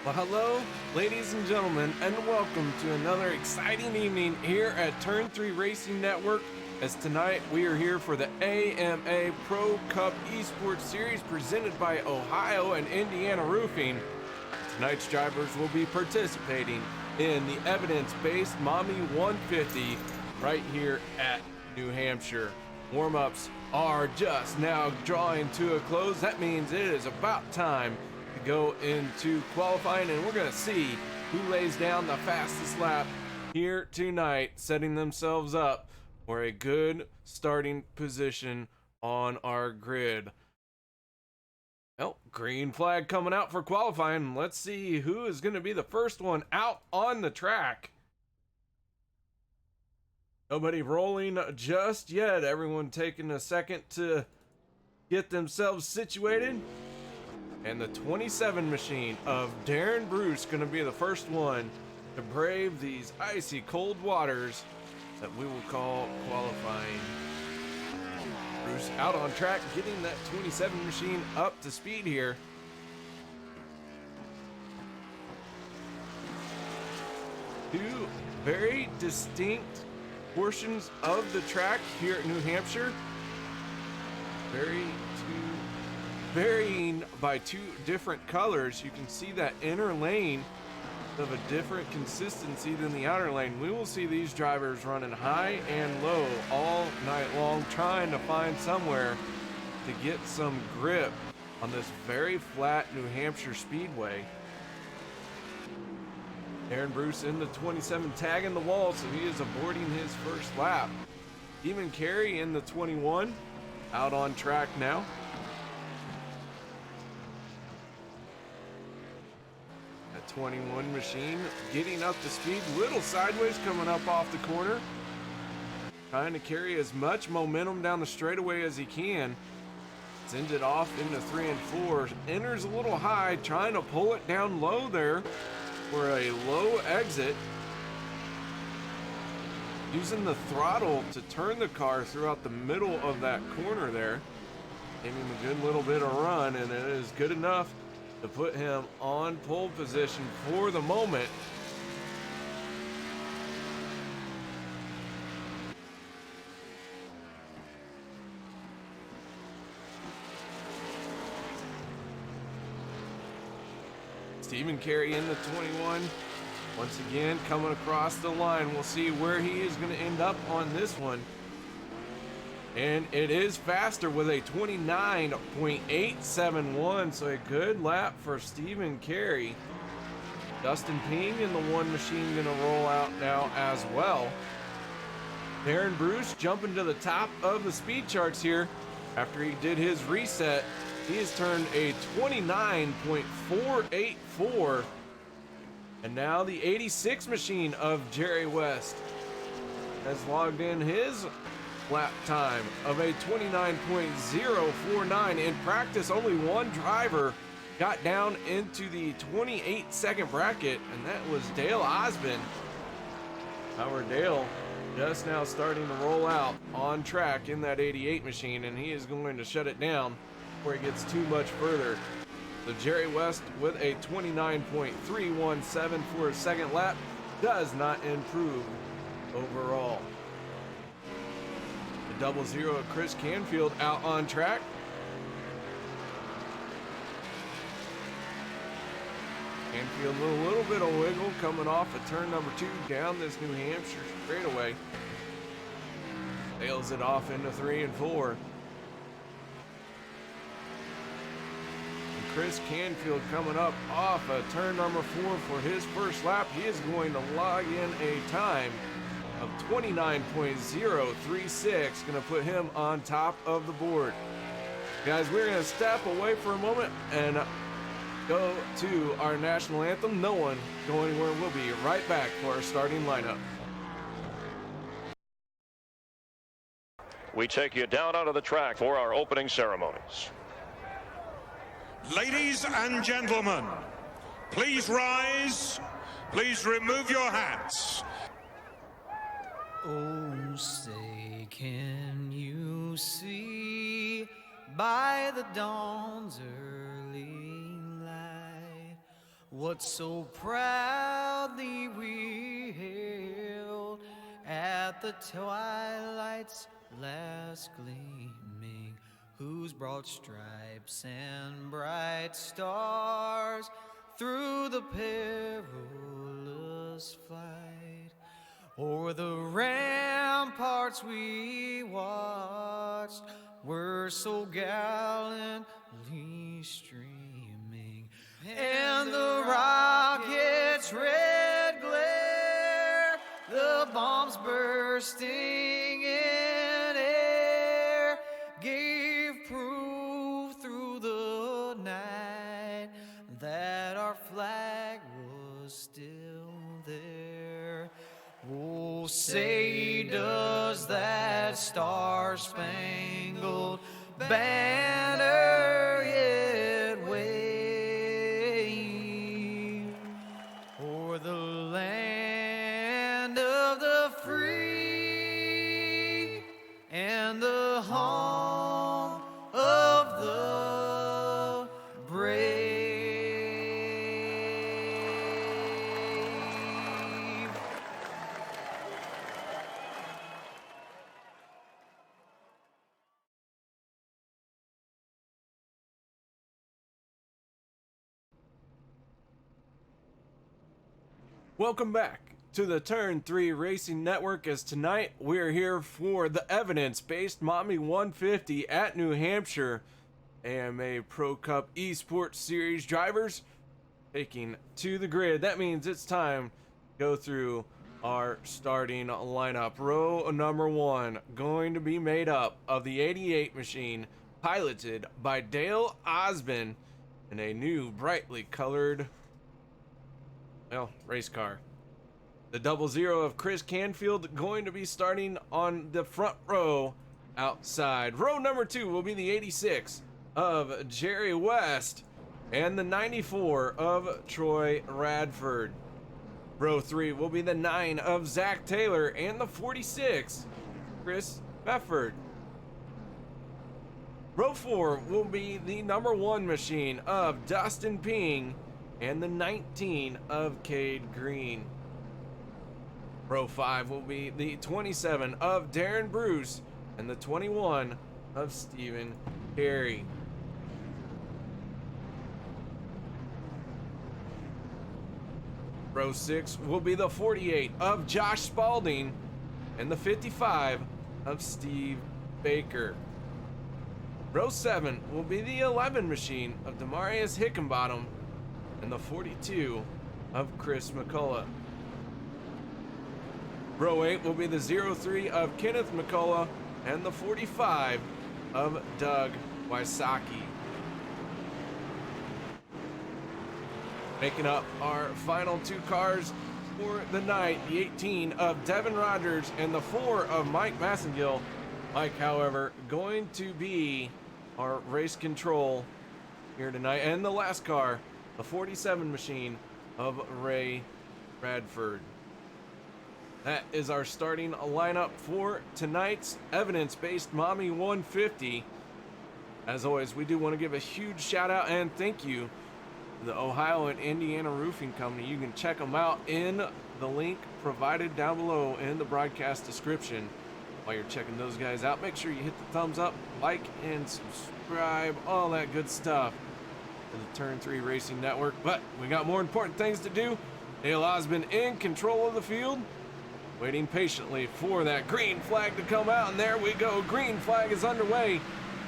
Well, hello, ladies and gentlemen, and welcome to another exciting evening here at Turn 3 Racing Network. As tonight we are here for the AMA Pro Cup Esports Series presented by Ohio and Indiana Roofing. Tonight's drivers will be participating in the evidence-based Mommy 150 right here at New Hampshire. Warm-ups are just now drawing to a close. That means it is about time to go into qualifying, and we're going to see who lays down the fastest lap here tonight, setting themselves up for a good starting position on our grid. Well, green flag coming out for qualifying. Let's see who is going to be the first one out on the track. Nobody rolling just yet. Everyone taking a second to get themselves situated. And the 27 machine of Darren Bruce going to be the first one to brave these icy cold waters that we will call qualifying. Bruce out on track, getting that 27 machine up to speed here. Two very distinct portions of the track here at New Hampshire. Varying by two different colors. You can see that inner lane of a different consistency than the outer lane. We will see these drivers running high and low all night long, trying to find somewhere to get some grip on this very flat New Hampshire speedway. Aaron Bruce in the 27 tagging the wall, so he is aborting his first lap. Stephen Carey in the 21 out on track now. That 21 machine getting up to speed, little sideways coming up off the corner, trying to carry as much momentum down the straightaway as he can. Sends it off into 3 and 4, enters a little high, trying to pull it down low there for a low exit, using the throttle to turn the car throughout the middle of that corner there, giving him a good little bit of run, and it is good enough to put him on pole position for the moment. Stephen Carey in the 21. Once again, coming across the line. We'll see where he is going to end up on this one. And it is faster with a 29.871, so a good lap for Stephen Carey. Dustin Ping in the one machine going to roll out now as well. Darren Bruce jumping to the top of the speed charts here after he did his reset. He has turned a 29.484. And now the 86 machine of Jerry West has logged in his lap time of a 29.049. In practice, only one driver got down into the 28-second bracket, and that was Dale Osmond. Howard Dale just now starting to roll out on track in that 88 machine, and he is going to shut it down before it gets too much further. So Jerry West with a 29.317 for a second lap does not improve overall. The 00 of Chris Canfield out on track. Canfield with a little bit of wiggle coming off of turn number 2 down this New Hampshire straightaway. Tails it off into 3 and 4. Chris Canfield coming up off of turn number 4 for his first lap. He is going to log in a time of 29.036, going to put him on top of the board. Guys, we're going to step away for a moment and go to our national anthem. No one going anywhere. We'll be right back for our starting lineup. We take you down onto the track for our opening ceremonies. Ladies and gentlemen, please rise. Please remove your hats. Oh, say, can you see by the dawn's early light what so proudly we hailed at the twilight's last gleaming, whose broad stripes and bright stars through the perilous flight o'er the ramparts we watched were so gallantly streaming, and the rocket's red glare, the bombs bursting in air, gave proof through the night that our flag was still there. Oh, say does that star-spangled banner yet wave o'er the land of the free and the home of the brave. Welcome back to the Turn 3 Racing Network, as tonight we're here for the evidence-based Mommy 150 at New Hampshire. AMA Pro Cup Esports Series drivers taking to the grid. That means it's time to go through our starting lineup. Row number 1 going to be made up of the 88 machine, piloted by Dale Osmond in a new brightly colored race car. The 00 of Chris Canfield going to be starting on the front row outside. Row number 2 will be the 86 of Jerry West and the 94 of Troy Radford. Row 3 will be the 9 of Zach Taylor and the 46 Chris Befford. Row 4 will be the number 1 machine of Dustin Ping and the 19 of Cade Green. Row 5 will be the 27 of Darren Bruce and the 21 of Stephen Carey. Row 6 will be the 48 of Josh Spalding and the 55 of Steve Baker. Row 7 will be the 11 machine of Demarius Hickenbottom and the 42 of Chris McCullough. Row 8 will be the 03 of Kenneth McCullough and the 45 of Doug Wysocki. Making up our final 2 cars for the night, the 18 of Devin Rogers and the 4 of Mike Massengill. Mike, however, going to be our race control here tonight. And the last car, the 47 machine of Ray Bradford. That is our starting lineup for tonight's evidence-based Mommy 150. As always, we do want to give a huge shout out and thank you to the Ohio and Indiana Roofing Company. You can check them out in the link provided down below in the broadcast description. While you're checking those guys out, make sure you hit the thumbs up, like, and subscribe, all that good stuff to the Turn 3 Racing Network. But we got more important things to do. Dale Osmond in control of the field, waiting patiently for that green flag to come out, and there we go. Green flag is underway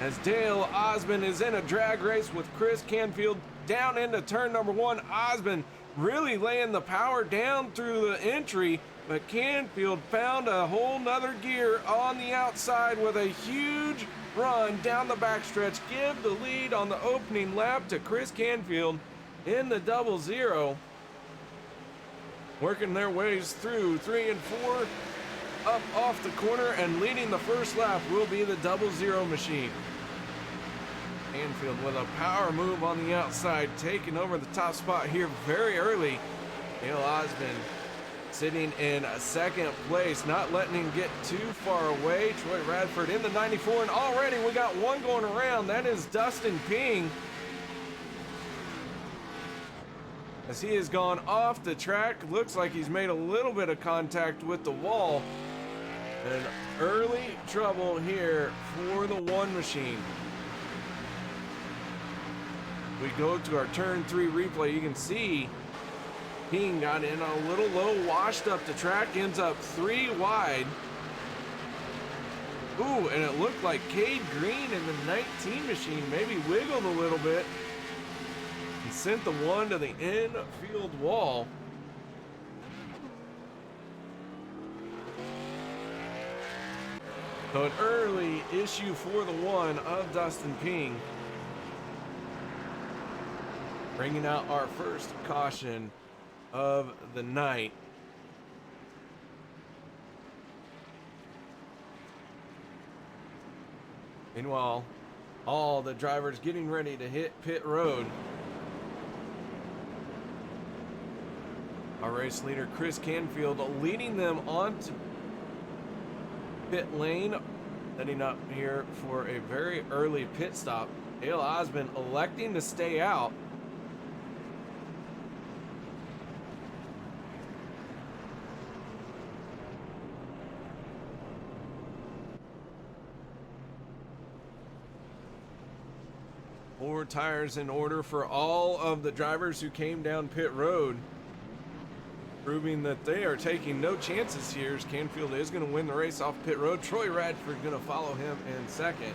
as Dale Osmond is in a drag race with Chris Canfield down into turn number 1. Osmond really laying the power down through the entry, but Canfield found a whole nother gear on the outside with a huge run down the backstretch. Give the lead on the opening lap to Chris Canfield in the 00. Working their ways through 3 and 4 up off the corner, and leading the first lap will be the 00 machine. Canfield with a power move on the outside, taking over the top spot here very early. Dale Osmond sitting in second place, not letting him get too far away. Troy Radford in the 94, and already we got one going around. That is Dustin Ping. as he has gone off the track. Looks like he's made a little bit of contact with the wall. And early trouble here for the one machine. We go to our turn 3 replay. You can see King got in a little low, washed up the track, ends up 3 wide. Ooh, and it looked like Cade Green in the 19 machine maybe wiggled a little bit and sent the one to the infield wall. So an early issue for the one of Dustin Ping. Bringing out our first caution of the night. Meanwhile, all the drivers getting ready to hit pit road. Our race leader, Chris Canfield, leading them onto pit lane, setting up here for a very early pit stop. Dale Osmond electing to stay out. Four tires in order for all of the drivers who came down pit road, proving that they are taking no chances here, as Canfield is going to win the race off pit road. Troy Radford going to follow him in second,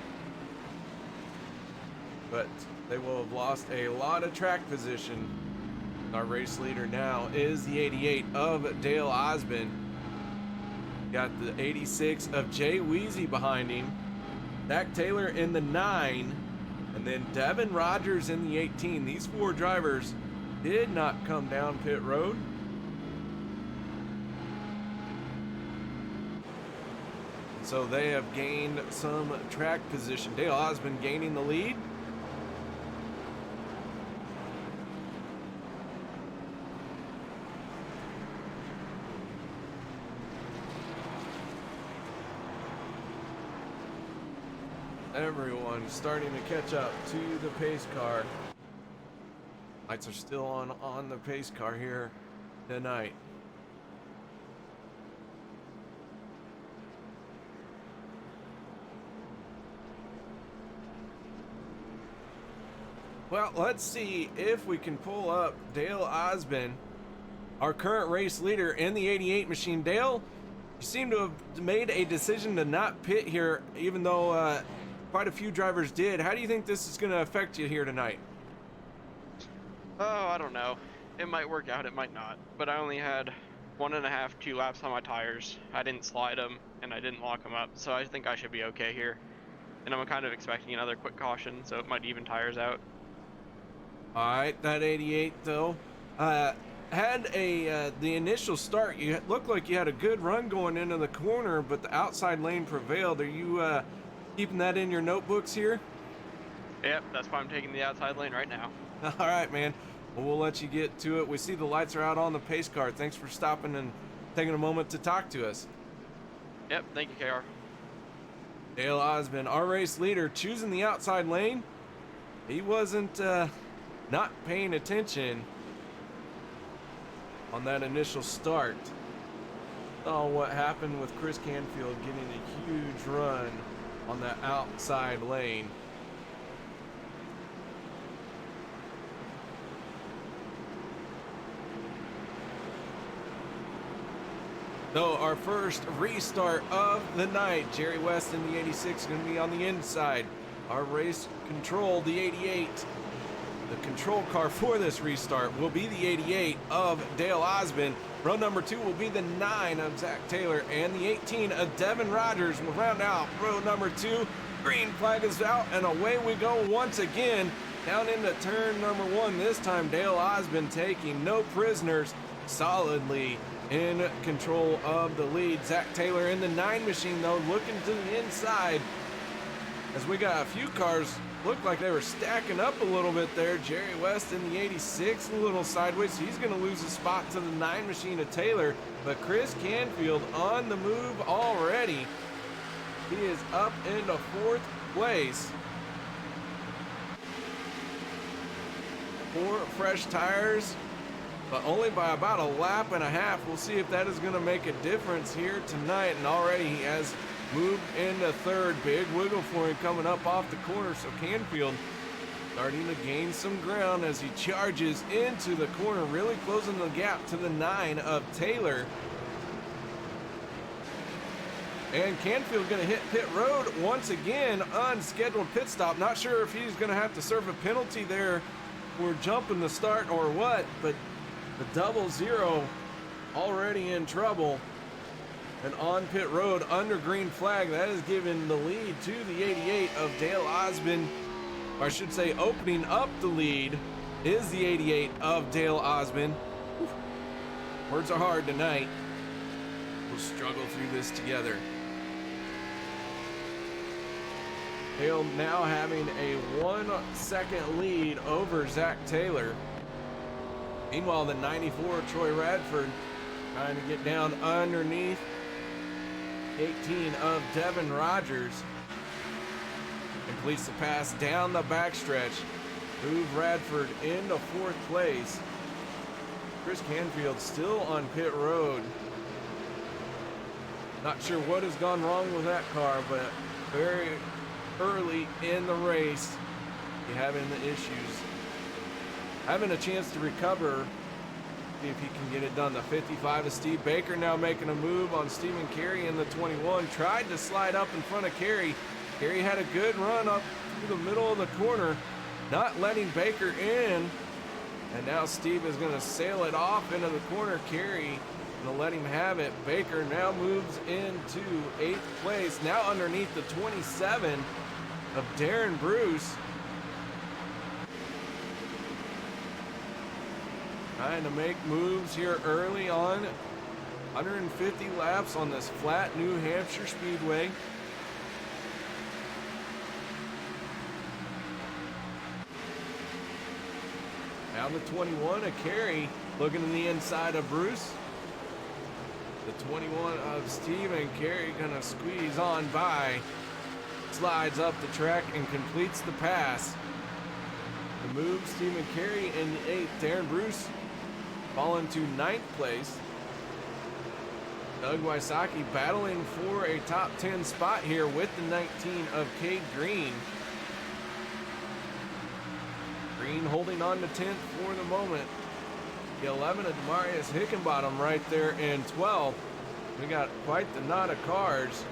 but they will have lost a lot of track position. Our race leader now is the 88 of Dale Osmond. Got the 86 of Jay Weezy behind him, Zach Taylor in the 9, and then Devin Rogers in the 18. These 4 drivers did not come down pit road. So they have gained some track position. Dale Osmond gaining the lead. Everyone starting to catch up to the pace car. Lights are still on the pace car here tonight. Well, let's see if we can pull up Dale Osmond, our current race leader in the 88 machine. Dale, you seem to have made a decision to not pit here, even though quite a few drivers did. How do you think this is going to affect you here tonight? Oh, I don't know. It might work out, it might not. But I only had 1.5, 2 laps on my tires. I didn't slide them, and I didn't lock them up, so I think I should be okay here. And I'm kind of expecting another quick caution, so it might even tires out. All right, that 88 though had the initial start. You looked like you had a good run going into the corner, but the outside lane prevailed. Are you keeping that in your notebooks here? Yep, that's why I'm taking the outside lane right now. All right, man. Well, we'll let you get to it. We see the lights are out on the pace car. Thanks for stopping and taking a moment to talk to us. Yep, thank you, KR. Dale Osmond, our race leader, choosing the outside lane. He wasn't not paying attention on that initial start. Oh, what happened with Chris Canfield getting a huge run on that outside lane. So our first restart of the night. Jerry West in the 86 is going to be on the inside. Our race control, the 88. The control car for this restart will be the 88 of Dale Osmond. Row number 2 will be the 9 of Zach Taylor, and the 18 of Devin Rogers will round out row number 2. Green flag is out, and away we go once again down into turn number 1. This time Dale Osmond taking no prisoners, solidly in control of the lead. Zach Taylor in the 9 machine though, looking to the inside, as we got a few cars looked like they were stacking up a little bit there. Jerry West in the 86, a little sideways. He's going to lose a spot to the 9 machine of Taylor, but Chris Canfield on the move already. He is up into 4th place. 4 fresh tires but only by about a lap and a half. We'll see if that is going to make a difference here tonight. And already he has moved into third. Big wiggle for him coming up off the corner. So Canfield starting to gain some ground as he charges into the corner, really closing the gap to the 9 of Taylor. And Canfield going to hit pit road once again, unscheduled pit stop. Not sure if he's going to have to serve a penalty there for jumping the start or what, but the 00 already in trouble. And on pit road under green flag, that is giving the lead to the 88 of Dale Osmond. Or I should say opening up the lead is the 88 of Dale Osmond. Words are hard tonight. We'll struggle through this together. Dale now having a 1 second lead over Zach Taylor. Meanwhile, the 94 Troy Radford trying to get down underneath 18 of Devin Rogers. Completes the pass down the backstretch. Move Radford into 4th place. Chris Canfield still on pit road. Not sure what has gone wrong with that car, but very early in the race, you're having the issues. Having a chance to recover, see if he can get it done. The 55 of Steve Baker now making a move on Stephen Carey in the 21. Tried to slide up in front of Carey. Carey had a good run up through the middle of the corner, not letting Baker in. And now Steve is going to sail it off into the corner. Carey going to let him have it. Baker now moves into 8th place, now underneath the 27 of Darren Bruce. Trying to make moves here early on. 150 laps on this flat New Hampshire Speedway. Now the 21 of Carey looking in the inside of Bruce. The 21 of Stephen Carey gonna squeeze on by. Slides up the track and completes the pass. The move, Stephen Carey in 8th. Darren Bruce falling to 9th place. Doug Wysocki battling for a top 10 spot here with the 19 of Cade Green. Green holding on to 10th for the moment. The 11 of Demarius Hickenbottom right there in 12th. We got quite the knot of cars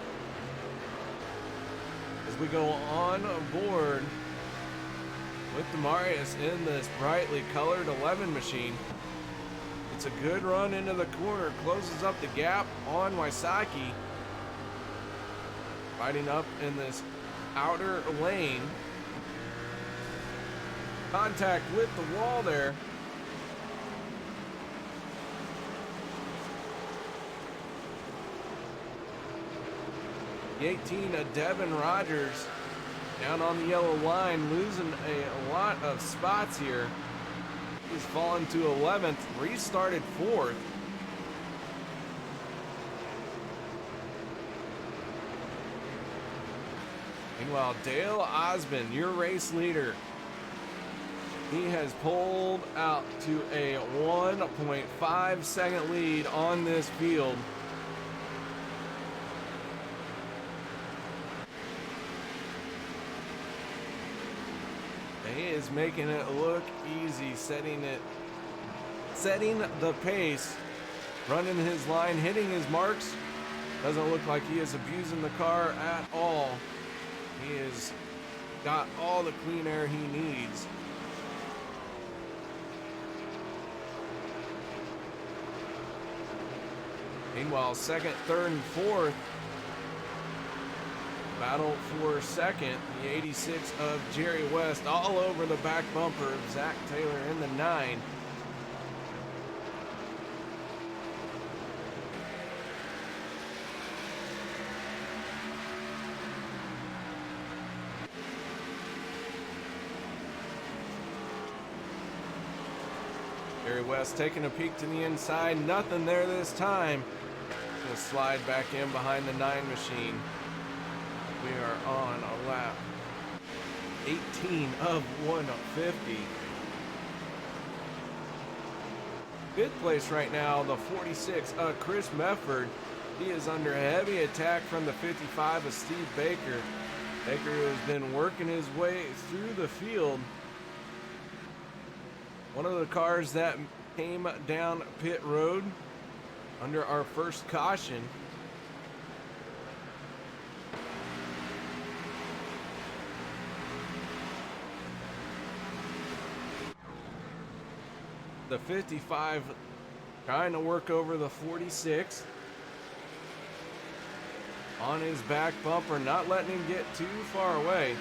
as we go on board with Demarius in this brightly colored 11 machine. It's a good run into the corner, closes up the gap on Wysocki. Fighting up in this outer lane. Contact with the wall there. The 18 of Devin Rogers down on the yellow line, losing a lot of spots here. He's fallen to 11th, restarted 4th. Meanwhile, Dale Osmond, your race leader, he has pulled out to a 1.5 second lead on this field. He is making it look easy, setting the pace, running his line, hitting his marks. Doesn't look like he is abusing the car at all. He has got all the clean air he needs. Meanwhile, 2nd, 3rd, and 4th battle for 2nd. The 86 of Jerry West all over the back bumper of Zach Taylor in the 9. Jerry West taking a peek to the inside. Nothing there this time. Gonna slide back in behind the 9 machine. We are on a lap 18 of 150. fifth place right now, the 46, Chris Mefford. He is under heavy attack from the 55 of Steve Baker. Baker has been working his way through the field. One of the cars that came down pit road under our first caution. The 55 trying to work over the 46 on his back bumper, not letting him get too far away.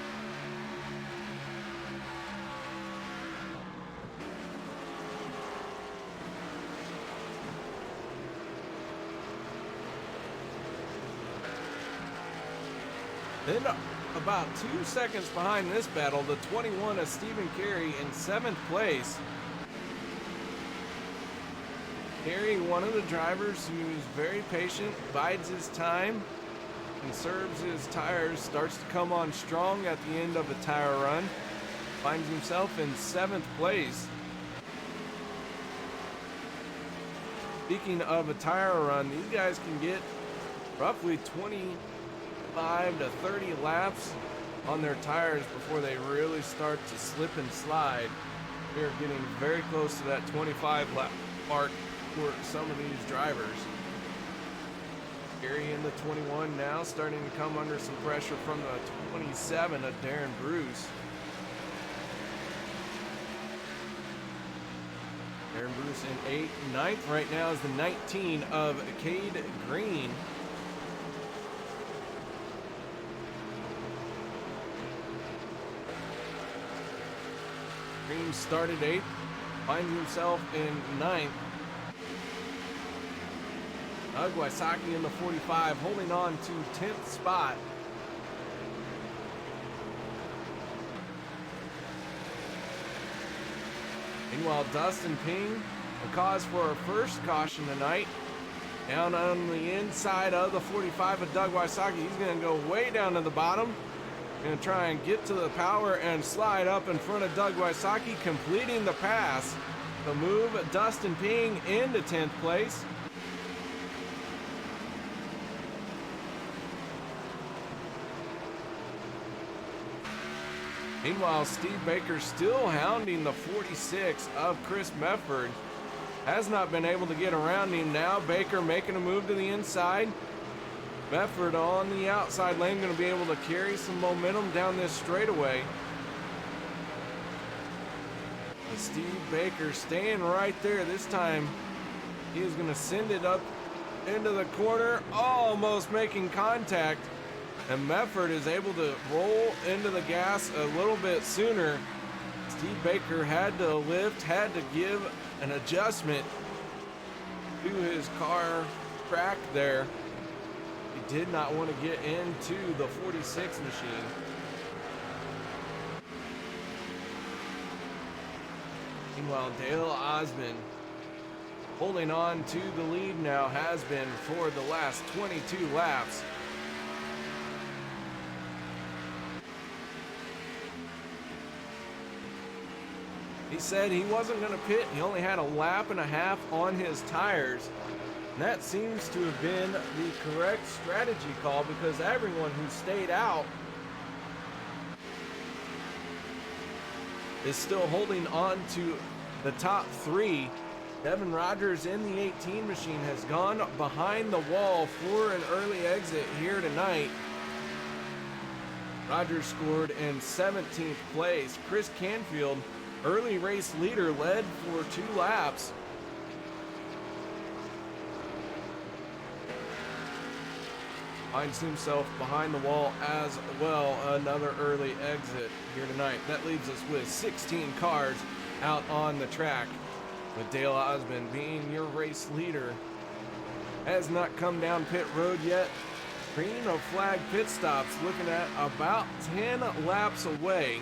Then about 2 seconds behind this battle, the 21 of Stephen Carey in 7th place. Carey, one of the drivers who's very patient, bides his time, conserves his tires, starts to come on strong at the end of a tire run, finds himself in 7th place. Speaking of a tire run, these guys can get roughly 25 to 30 laps on their tires before they really start to slip and slide. They're getting very close to that 25 lap mark for some of these drivers. Gary in the 21 now starting to come under some pressure from the 27 of Darren Bruce. Darren Bruce in 8th. 9th right now is the 19 of Cade Green. Green started 8th, finds himself in 9th. Doug Wysocki in the 45 holding on to 10th spot. Meanwhile, Dustin Ping, a cause for our first caution tonight. Down on the inside of the 45 of Doug Wysocki. He's going to go way down to the bottom. Going to try and get to the power and slide up in front of Doug Wysocki, completing the pass to move Dustin Ping into 10th place. Meanwhile, Steve Baker still hounding the 46 of Chris Mefford. Has not been able to get around him. Now Baker making a move to the inside. Mefford on the outside lane, going to be able to carry some momentum down this straightaway. And Steve Baker staying right there. This time he is going to send it up into the corner, almost making contact. And Mefford is able to roll into the gas a little bit sooner. Steve Baker had to lift, had to give an adjustment to his car track there. He did not want to get into the 46 machine. Meanwhile, Dale Osmond holding on to the lead now, has been for the last 22 laps. He said he wasn't going to pit. He only had a lap and a half on his tires. And that seems to have been the correct strategy call, because everyone who stayed out is still holding on to the top 3. Devin Rogers in the 18 machine has gone behind the wall for an early exit here tonight. Rogers scored in 17th place. Chris Canfield, early race leader, led for 2 laps. Finds himself behind the wall as well. Another early exit here tonight. That leaves us with 16 cars out on the track, with Dale Osmond being your race leader. Has not come down pit road yet. Green of flag pit stops, looking at about 10 laps away.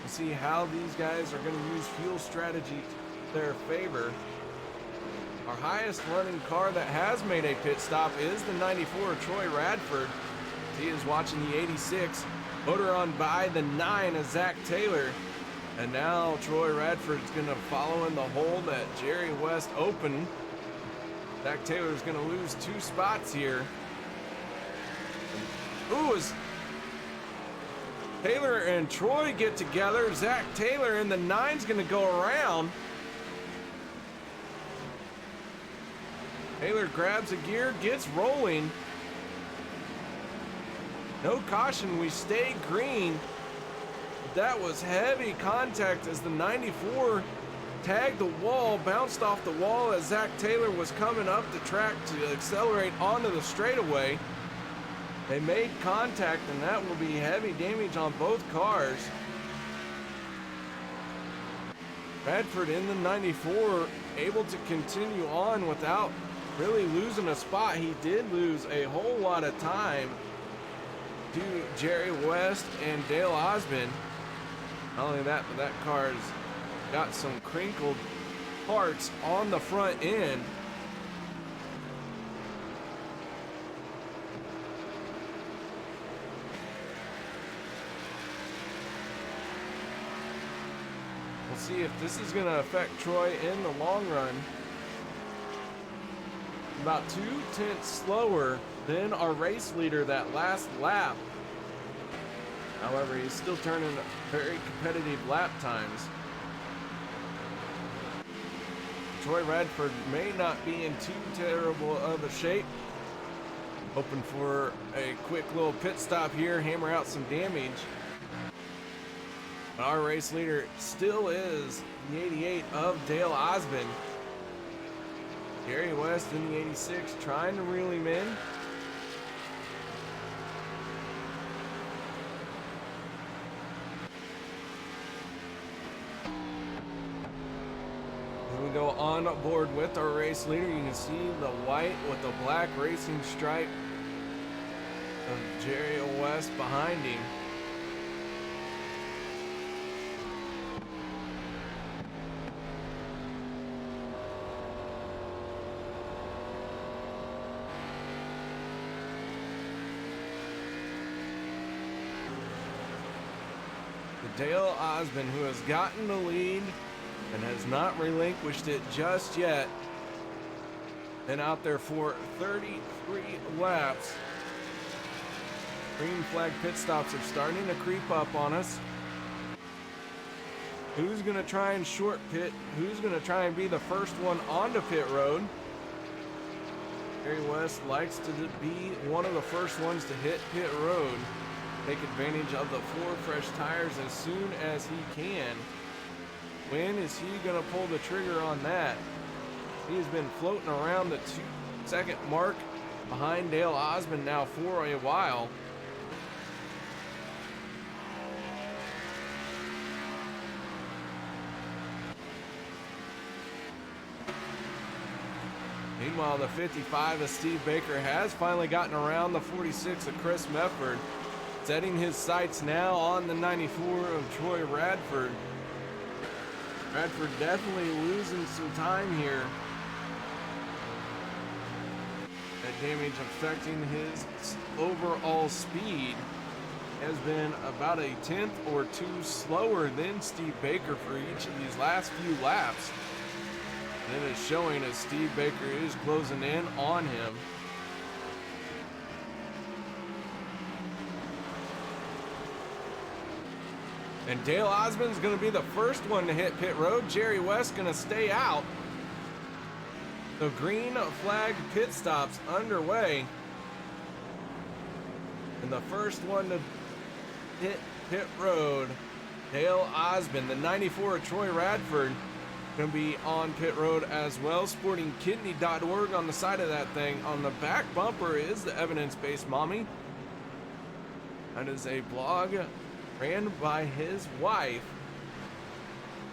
We'll see how these guys are going to use fuel strategy to their favor. Our highest running car that has made a pit stop is the 94 Troy Radford. He is watching the 86 motor on by the 9 of Zach Taylor. And now Troy Radford's going to follow in the hole that Jerry West opened. Zach Taylor's going to lose 2 spots here. Ooh, as Taylor and Troy get together, Zach Taylor in the 9's going to go around. Taylor grabs a gear, gets rolling. No caution, we stay green. That was heavy contact as the 94 tagged the wall, bounced off the wall as Zach Taylor was coming up the track to accelerate onto the straightaway. They made contact, and that will be heavy damage on both cars. Radford in the 94 able to continue on without really losing a spot. He did lose a whole lot of time to Jerry West and Dale Osmond. Not only that, but that car's got some crinkled parts on the front end. We'll see if this is going to affect Troy in the long run. About 2/10 slower than our race leader that last lap. However, he's still turning very competitive lap times. Troy Radford may not be in too terrible of a shape. Hoping for a quick little pit stop here, hammer out some damage. But our race leader still is the 88 of Dale Osmond. Jerry West in the 86 trying to reel him in. As we go on board with our race leader, you can see the white with the black racing stripe of Jerry West behind him. Dale Osmond, who has gotten the lead and has not relinquished it just yet, been out there for 33 laps. Green flag pit stops are starting to creep up on us. Who's going to try and short pit? Who's going to try and be the first one onto pit road? Jerry West likes to be one of the first ones to hit pit road. Take advantage of the 4 fresh tires as soon as he can. When is he going to pull the trigger on that? He's been floating around the 2-second mark behind Dale Osmond now for a while. Meanwhile, the 55 of Steve Baker has finally gotten around the 46 of Chris Mefford. Setting his sights now on the 94 of Troy Radford. Radford definitely losing some time here. That damage affecting his overall speed has been about a 1/10 or 2 slower than Steve Baker for each of these last few laps. And it is showing as Steve Baker is closing in on him. And Dale Osmond's going to be the first one to hit pit road. Jerry West going to stay out. The green flag pit stops underway. And the first one to hit pit road, Dale Osmond. The 94 of Troy Radford going to be on pit road as well, sporting kidney.org on the side of that thing. On the back bumper is the evidence-based mommy. That is a blog ran by his wife.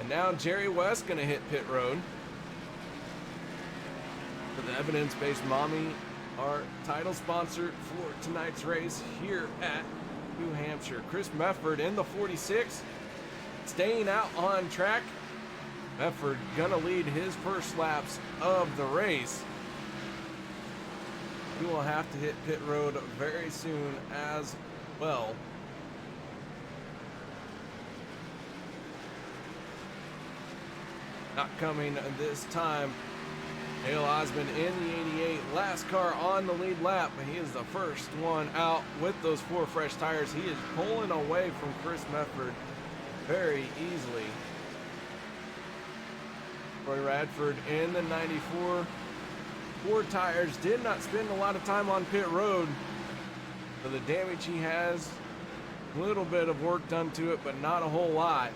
And now Jerry West gonna hit pit road. For the evidence-based mommy, our title sponsor for tonight's race here at New Hampshire. Chris Mefford in the 46, staying out on track. Mefford gonna lead his first laps of the race. He will have to hit pit road very soon as well. not coming this time. Dale Osmond in the 88, last car on the lead lap, but he is the first one out with those 4 fresh tires. He is pulling away from Chris Mefford very easily. Troy Radford in the 94, 4 tires, did not spend a lot of time on pit road. For the damage he has, a little bit of work done to it, but not a whole lot.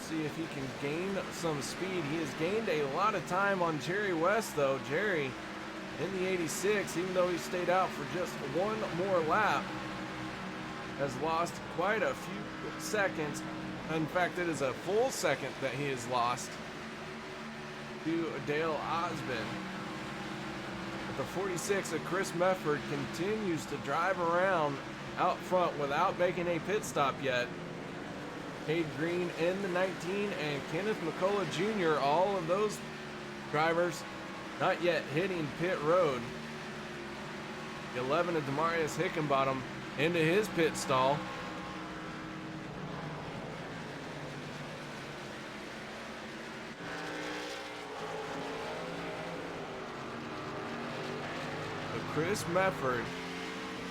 See if he can gain some speed. He has gained a lot of time on Jerry West though. Jerry in the 86, even though he stayed out for just 1 more lap, has lost quite a few seconds. In fact, it is a full second that he has lost to Dale Osmond. But the 46 of Chris Mefford continues to drive around out front without making a pit stop yet. Cade Green in the 19 and Kenneth McCullough Jr., all of those drivers not yet hitting pit road. The 11 of Demarius Hickenbottom into his pit stall. So Chris Mefford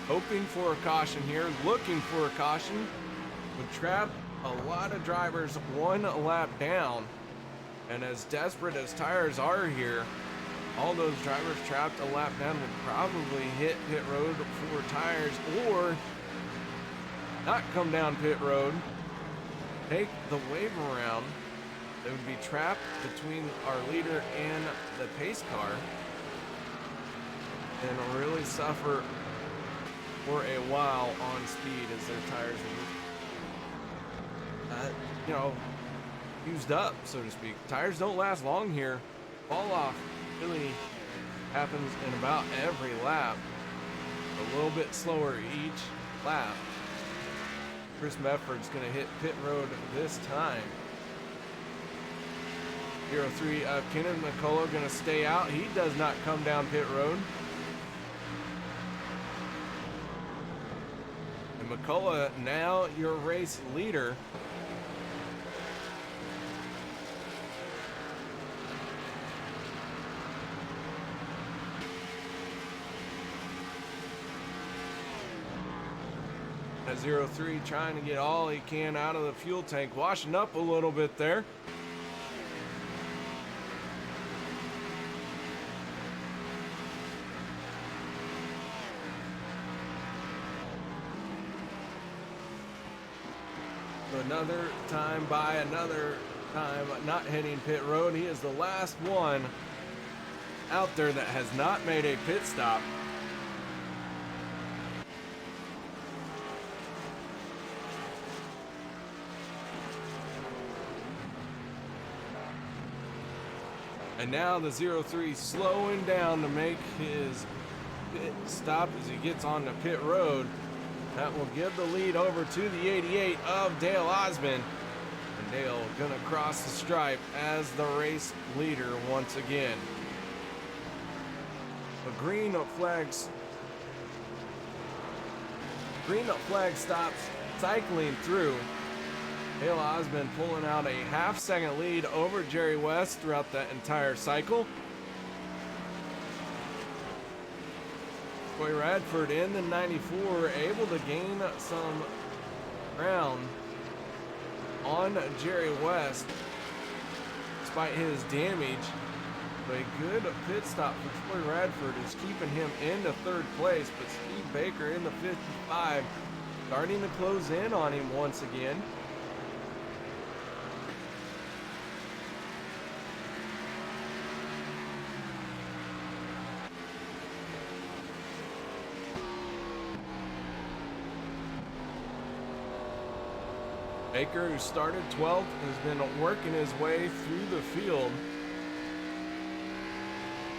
hoping for a caution here, looking for a caution, would trap a lot of drivers 1 lap down. And as desperate as tires are here, all those drivers trapped a lap down would probably hit pit road for tires or not come down pit road, take the wave around. They would be trapped between our leader and the pace car and really suffer for a while on speed as their tires are used up, so to speak. Tires don't last long here. Fall off really happens in about every lap. A little bit slower each lap. Chris Mefford's going to hit pit road this time. 03 Kenneth McCullough going to stay out. He does not come down pit road. And McCullough now your race leader. At 03 trying to get all he can out of the fuel tank, washing up a little bit there. So another time by another time not hitting pit road. He is the last one out there that has not made a pit stop. And now the 03 slowing down to make his pit stop as he gets on the pit road. That will give the lead over to the 88 of Dale Osmond. And Dale gonna cross the stripe as the race leader once again. The green flag stops cycling through. Dale Osmond pulling out a half-second lead over Jerry West throughout that entire cycle. Troy Radford in the 94, able to gain some ground on Jerry West despite his damage. But a good pit stop for Troy Radford is keeping him into 3rd place, but Steve Baker in the 55 starting to close in on him once again. Baker, who started 12th, has been working his way through the field.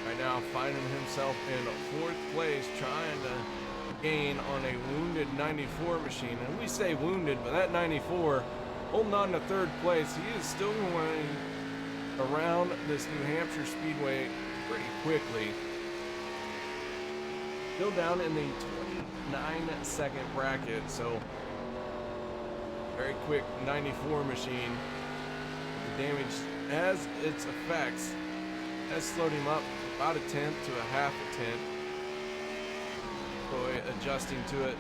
Right now finding himself in 4th place, trying to gain on a wounded 94 machine. And we say wounded, but that 94 holding on to 3rd place. He is still going around this New Hampshire Speedway pretty quickly. Still down in the 29-second bracket, so very quick 94 machine. damage as its effects has slowed him up about a tenth to a half a tenth. Boy, adjusting to it.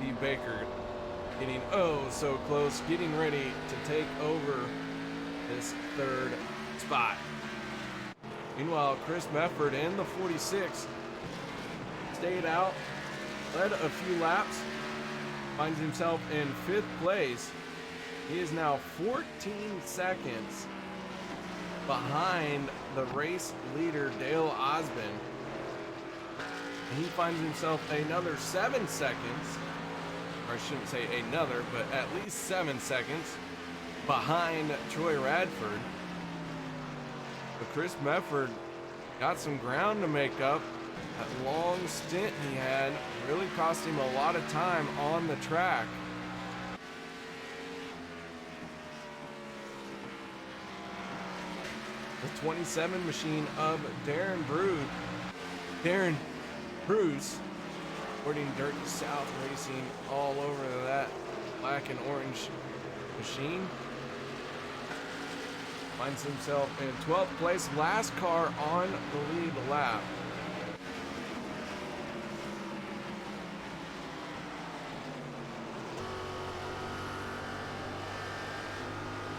D. Baker getting so close, getting ready to take over this third spot. Meanwhile, Chris Mefford in the 46 stayed out, led a few laps, finds himself in 5th place. He is now 14 seconds behind the race leader, Dale Osmond. And he finds himself another 7 seconds, or I shouldn't say another, but at least 7 seconds behind Troy Radford. But Chris Mefford got some ground to make up. That long stint he had really cost him a lot of time on the track. The 27 machine of Darren Bruce, sporting Dirty South Racing all over that black and orange machine, finds himself in 12th place, last car on the lead lap.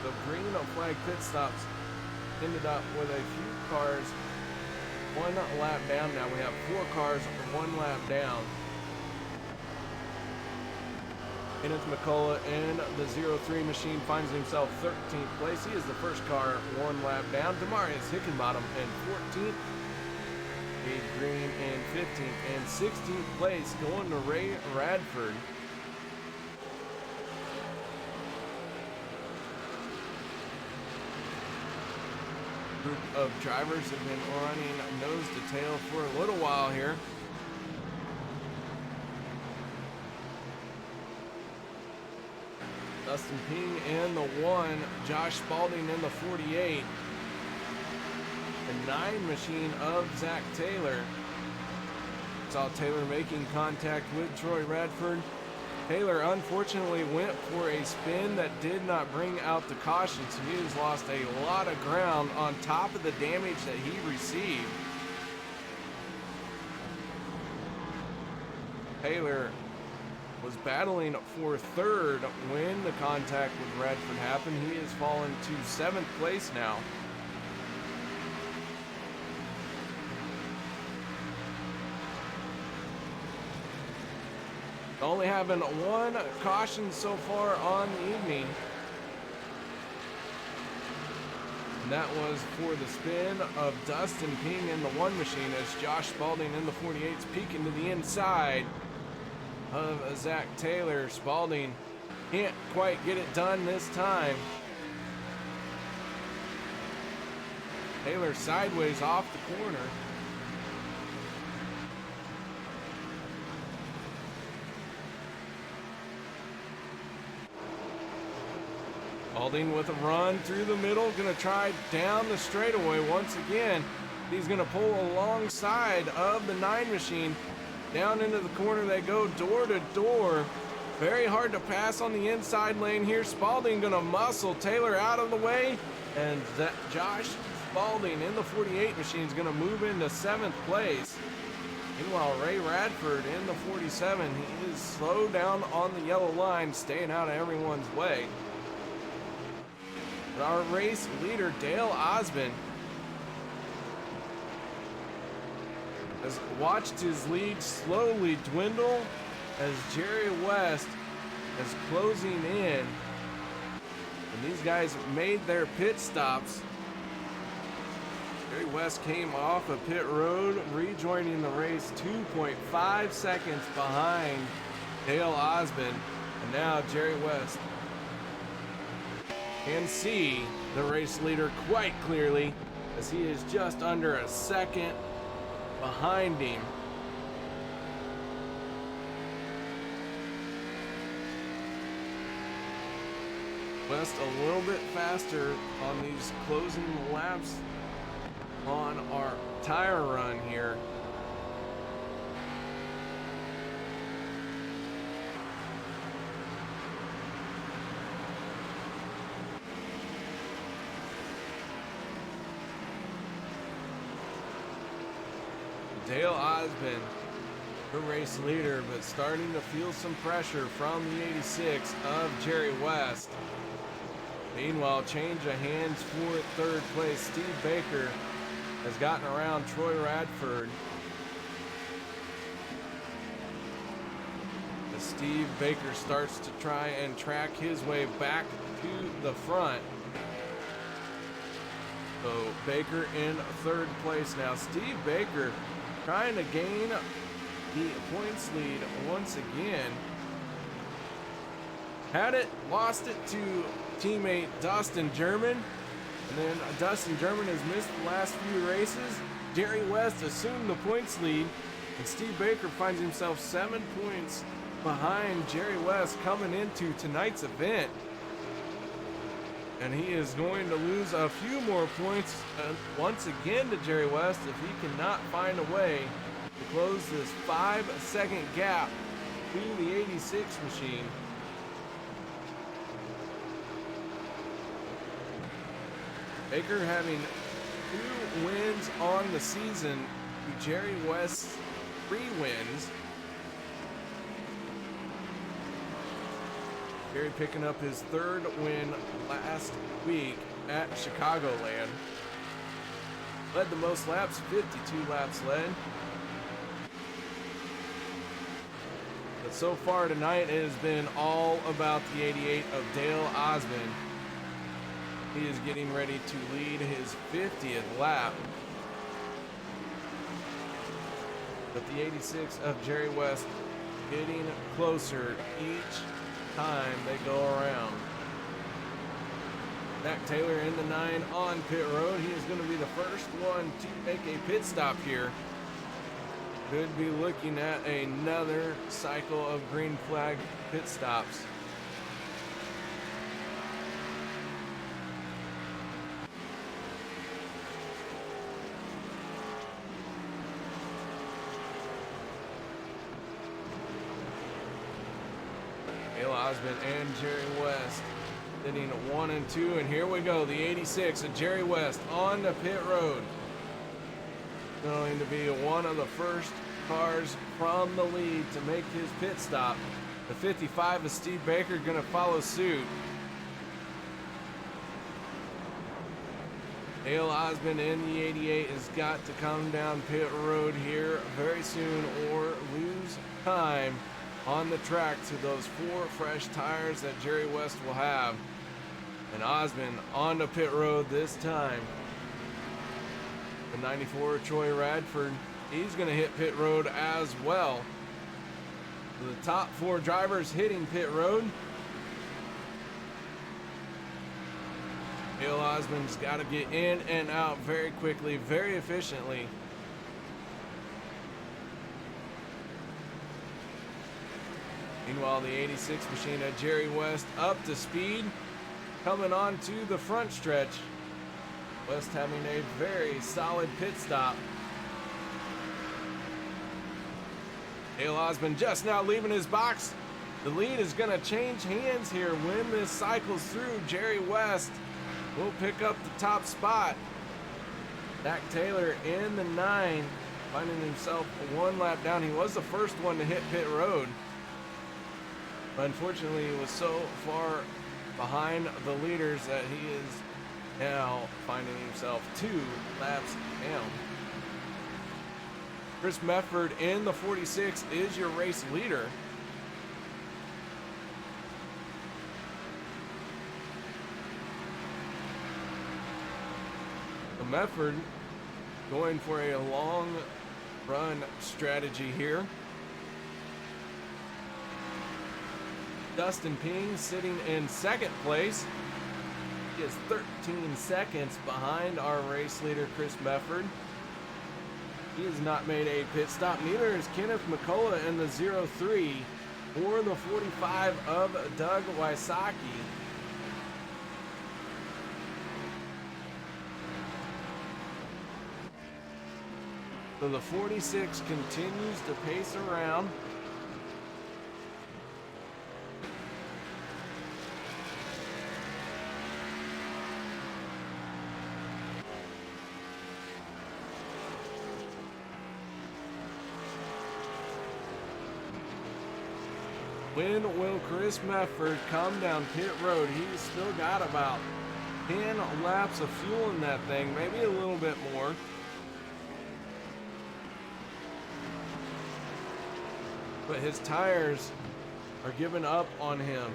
The green flag pit stops ended up with a few cars 1 lap down. Now we have 4 cars 1 lap down. Kenneth McCullough in the 03 machine finds himself 13th place. He is the first car 1 lap down. Demarius Hickenbottom in 14th. Cade Green in 15th and 16th place going to Ray Radford. Group of drivers have been running nose to tail for a little while here. Dustin Ping in the 1, Josh Spalding in the 48. The 9 machine of Zach Taylor. Saw Taylor making contact with Troy Radford. Taylor unfortunately went for a spin that did not bring out the caution, so he has lost a lot of ground on top of the damage that he received. Taylor was battling for 3rd when the contact with Radford happened. He has fallen to 7th place now. Only having 1 caution so far on the evening. And that was for the spin of Dustin Ping in the 1 machine as Josh Spalding in the 48's peeking to the inside of Zach Taylor. Spalding can't quite get it done this time. Taylor sideways off the corner. Spalding with a run through the middle, gonna try down the straightaway once again. He's gonna pull alongside of the 9 machine. Down into the corner they go, door to door. Very hard to pass on the inside lane here. Spalding gonna muscle Taylor out of the way. And Josh Spalding in the 48 machine is gonna move into 7th place. Meanwhile, Ray Radford in the 47, he is slowed down on the yellow line, staying out of everyone's way. But our race leader, Dale Osmond, has watched his lead slowly dwindle as Jerry West is closing in. And these guys made their pit stops. Jerry West came off of pit road, rejoining the race 2.5 seconds behind Dale Osmond. And now Jerry West can see the race leader quite clearly as he is just under a second behind him. West a little bit faster on these closing laps on our tire run here. Dale Osmond, the race leader, but starting to feel some pressure from the 86 of Jerry West. Meanwhile, change of hands for third place. Steve Baker has gotten around Troy Radford. As Steve Baker starts to try and track his way back to the front. So Baker in third place now. Steve Baker trying to gain the points lead once again. Had it, lost it to teammate Dustin German. And then Dustin German has missed the last few races. Jerry West assumed the points lead. And Steve Baker finds himself 7 points behind Jerry West coming into tonight's event. And he is going to lose a few more points once again to Jerry West if he cannot find a way to close this 5-second gap to the 86 machine. Baker having 2 wins on the season to Jerry West's 3 wins. Jerry picking up his 3rd win last week at Chicagoland. Led the most laps, 52 laps led. But so far tonight, it has been all about the 88 of Dale Osmond. He is getting ready to lead his 50th lap. But the 86 of Jerry West getting closer each time they go around. Mac Taylor in the 9 on pit road. He is going to be the first one to make a pit stop here. Could be looking at another cycle of green flag pit stops. Dale Osmond and Jerry West sitting at 1 and 2, and here we go. The 86 of Jerry West on the pit road. Going to be one of the first cars from the lead to make his pit stop. The 55 of Steve Baker going to follow suit. Dale Osmond in the 88 has got to come down pit road here very soon or lose time on the track to those 4 fresh tires that Jerry West will have. And Osmond on the pit road this time. The 94 Troy Radford, he's going to hit pit road as well. So the top 4 drivers hitting pit road. Dale Osmond's got to get in and out very quickly, very efficiently. Meanwhile, the 86 machine at Jerry West up to speed, coming on to the front stretch. West having a very solid pit stop. Dale Osmond just now leaving his box. The lead is going to change hands here when this cycles through. Jerry West will pick up the top spot. Mac Taylor in the 9, finding himself 1 lap down. He was the first one to hit pit road. Unfortunately, he was so far behind the leaders that he is now finding himself 2 laps down. Chris Mefford in the 46 is your race leader. Mefford going for a long run strategy here. Dustin Ping sitting in 2nd place. He is 13 seconds behind our race leader, Chris Mefford. He has not made a pit stop. Neither is Kenneth McCullough in the 03 or the 45 of Doug Wysocki. So the 46 continues to pace around. when will Chris Mefford come down pit road? He's still got about 10 laps of fuel in that thing, maybe a little bit more. But his tires are giving up on him.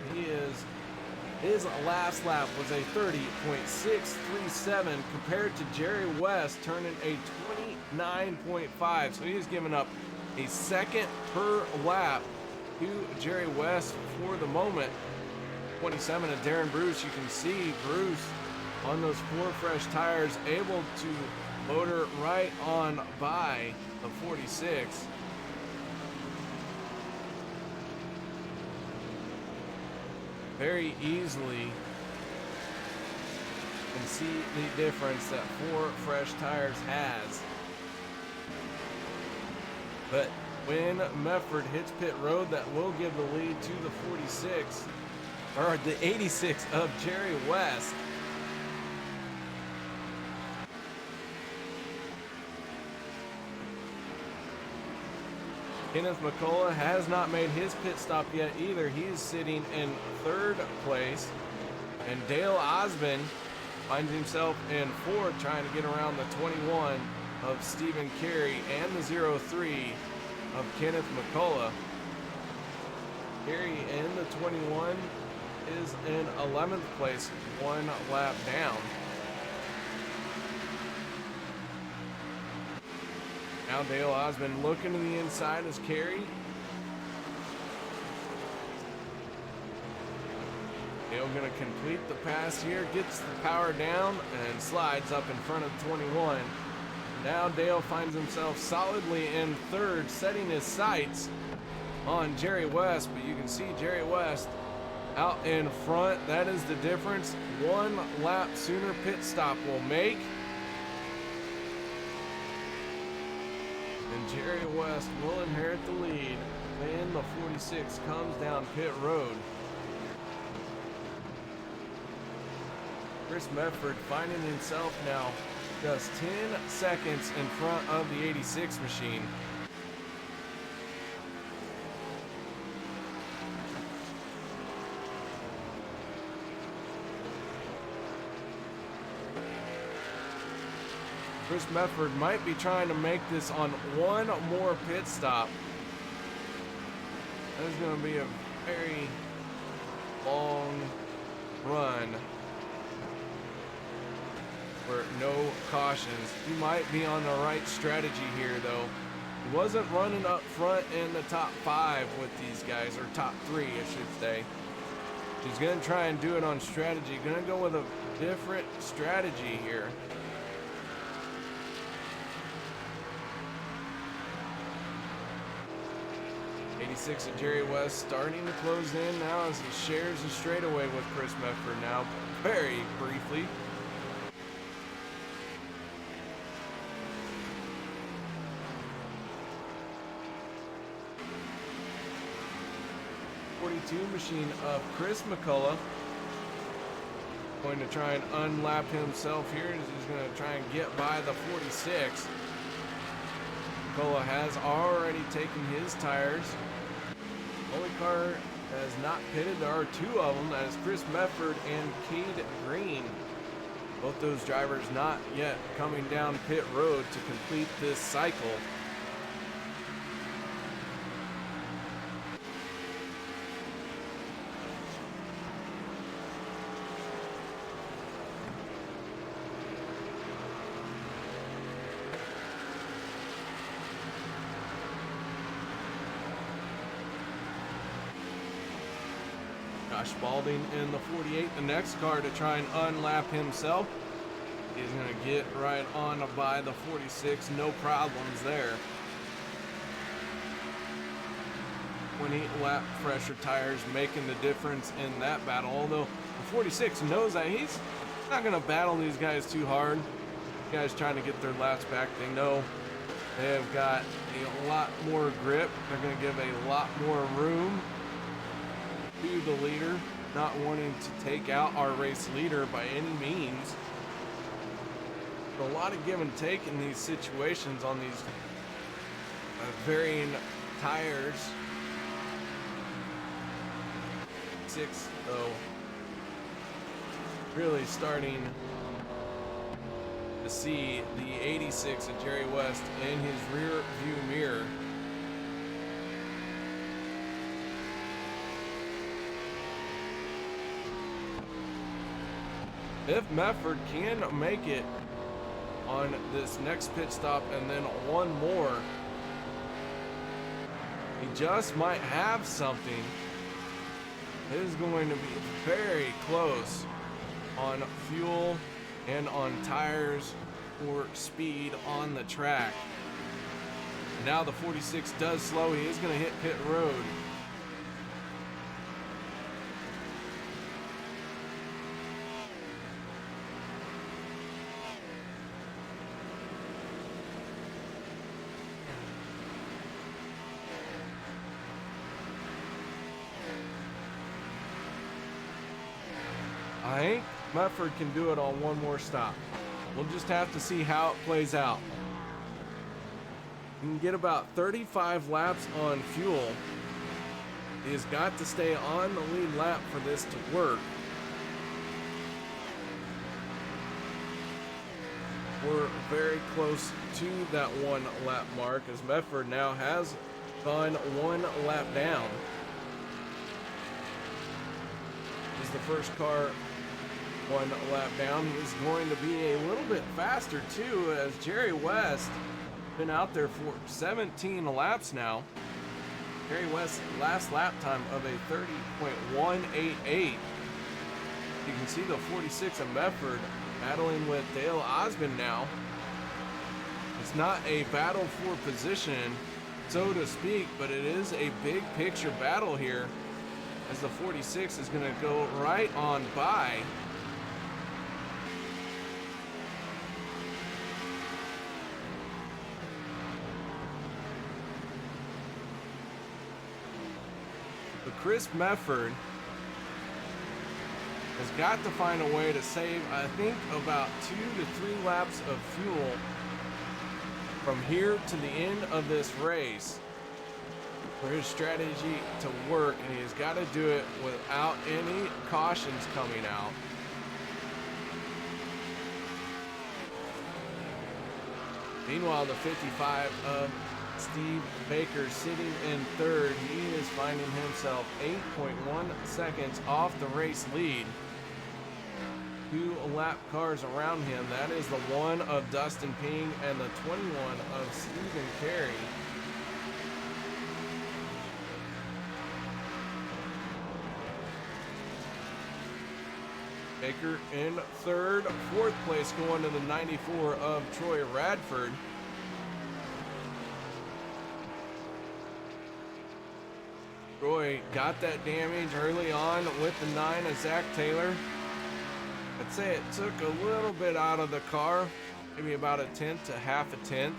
His last lap was a 30.637 compared to Jerry West turning a 29.5. So he is giving up a second per lap to Jerry West for the moment. 27 of Darren Bruce. You can see Bruce on those 4 fresh tires able to motor right on by the 46. Very easily can see the difference that 4 fresh tires has. But when Mefford hits pit road, that will give the lead to the 46, or the 86 of Jerry West. Kenneth McCullough has not made his pit stop yet either. He is sitting in 3rd place. And Dale Osmond finds himself in 4th, trying to get around the 21 of Stephen Carey and the 03 of Kenneth McCullough. Carey in the 21 is in 11th place, 1 lap down. Now Dale Osmond looking to the inside as Carey. Dale going to complete the pass here, gets the power down, and slides up in front of 21. Now Dale finds himself solidly in 3rd, setting his sights on Jerry West, but you can see Jerry West out in front. That is the difference. 1 lap sooner pit stop will make. And Jerry West will inherit the lead when the 46 comes down pit road. Chris Mefford finding himself now just 10 seconds in front of the 86 machine. Chris Mefford might be trying to make this on 1 more pit stop. That is going to be a very long run for no cautions. He might be on the right strategy here, though. He wasn't running up front in the top 5 with these guys, or top 3, I should say. He's going to try and do it on strategy. Going to go with a different strategy here. 86 of Jerry West starting to close in now as he shares the straightaway with Chris Mefford now very briefly. '42 machine of Chris McCullough going to try and unlap himself here as he's going to try and get by the 46. McCullough has already taken his tires. Only car has not pitted. There are 2 of them. That is Chris Mefford and Cade Green. Both those drivers not yet coming down pit road to complete this cycle. Josh Spalding in the 48, the next car to try and unlap himself. He's going to get right on by the 46, no problems there. 28 lap fresher tires making the difference in that battle, although the 46 knows that he's not going to battle these guys too hard. These guys trying to get their laps back, they know they have got a lot more grip. They're going to give a lot more room to the leader, not wanting to take out our race leader by any means. A lot of give and take in these situations on these varying tires. 46, though, really starting to see the 86 of Jerry West in his rear view mirror. If Mefford can make it on this next pit stop and then one more, he just might have something. It is going to be very close on fuel and on tires for speed on the track. Now the 46 does slow. He is going to hit pit road. I think Mefford can do it on one more stop. We'll just have to see how it plays out. He can get about 35 laps on fuel. He has got to stay on the lead lap for this to work. We're very close to that 1 lap mark as Mefford now has gone 1 lap down. This is the first car 1 lap down. He is going to be a little bit faster too, as Jerry West been out there for 17 laps now. Jerry West's last lap time of a 30.188. You can see the 46 of Mefford battling with Dale Osmond now. It's not a battle for position, so to speak, but it is a big picture battle here, as the 46 is going to go right on by but Chris Mefford has got to find a way to save, I think, about 2 to 3 laps of fuel from here to the end of this race for his strategy to work, and he has got to do it without any cautions coming out. Meanwhile, the 55 of Steve Baker sitting in third. He is finding himself 8.1 seconds off the race lead. 2 lap cars around him. That is the 1 of Dustin Ping and the 21 of Stephen Carey. Baker in third. 4th place going to the 94 of Troy Radford. Troy got that damage early on with the 9 of Zach Taylor. I'd say it took a little bit out of the car, maybe about a tenth to half a tenth.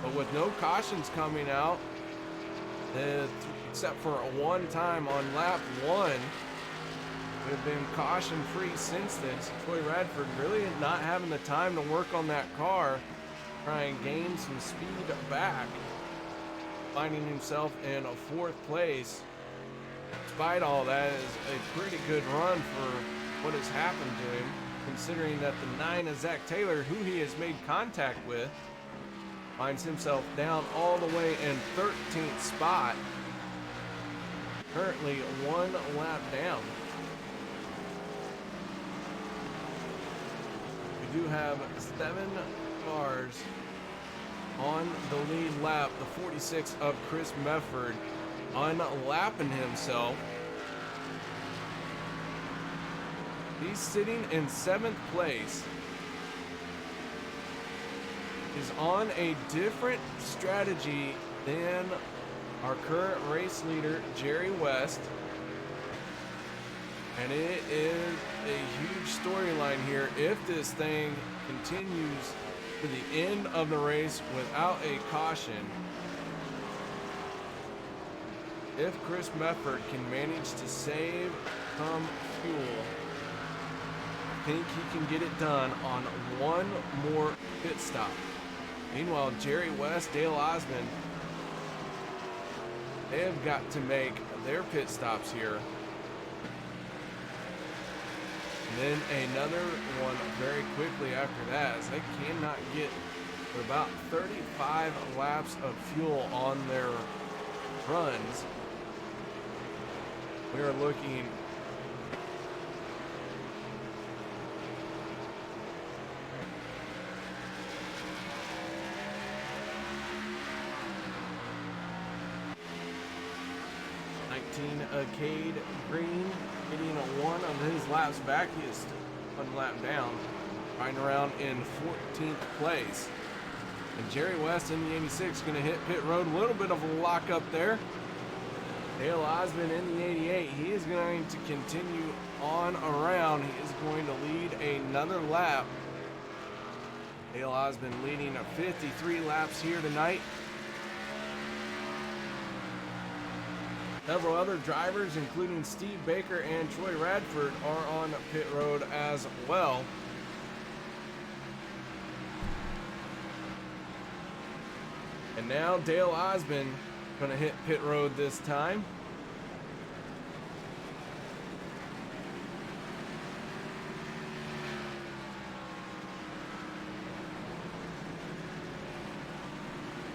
But with no cautions coming out, except for a 1 time on lap 1, we've been caution free since then. So Troy Radford really not having the time to work on that car, try and gain some speed back, finding himself in a 4th place. Despite all that, is a pretty good run for what has happened to him, considering that the 9 of Zach Taylor, who he has made contact with, finds himself down all the way in 13th spot, currently 1 lap down. We do have 7 cars on the lead lap. The 46 of Chris Mefford unlapping himself. He's sitting in 7th place. He's on a different strategy than our current race leader, Jerry West. And it is a huge storyline here if this thing continues to the end of the race without a caution. If Chris Mefford can manage to save some fuel, I think he can get it done on 1 more pit stop. Meanwhile, Jerry West, Dale Osmond, they have got to make their pit stops here And then another one very quickly after that, as they cannot get about 35 laps of fuel on their runs. We are looking Cade Green getting one of his laps back. He is one lap down, riding around in 14th place. And Jerry West in the 86 going to hit pit road. A little bit of a lock up there. Dale Osmond in the 88. He is going to continue on around. He is going to lead another lap. Dale Osmond leading 53 laps here tonight. Several other drivers, including Steve Baker and Troy Radford, are on pit road as well. And now Dale Osmond going to hit pit road this time.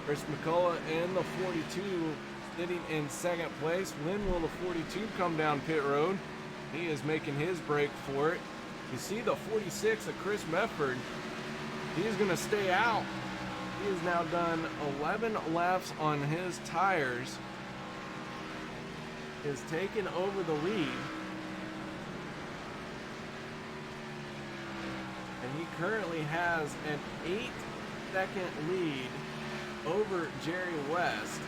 Chris McCullough in the 42. Sitting in second place. Lynn will the 42 come down pit road. He is making his break for it. You see the 46 of Chris Mefford. He is going to stay out. He has now done 11 laps on his tires. Is taken over the lead. And he currently has an 8-second lead over Jerry West.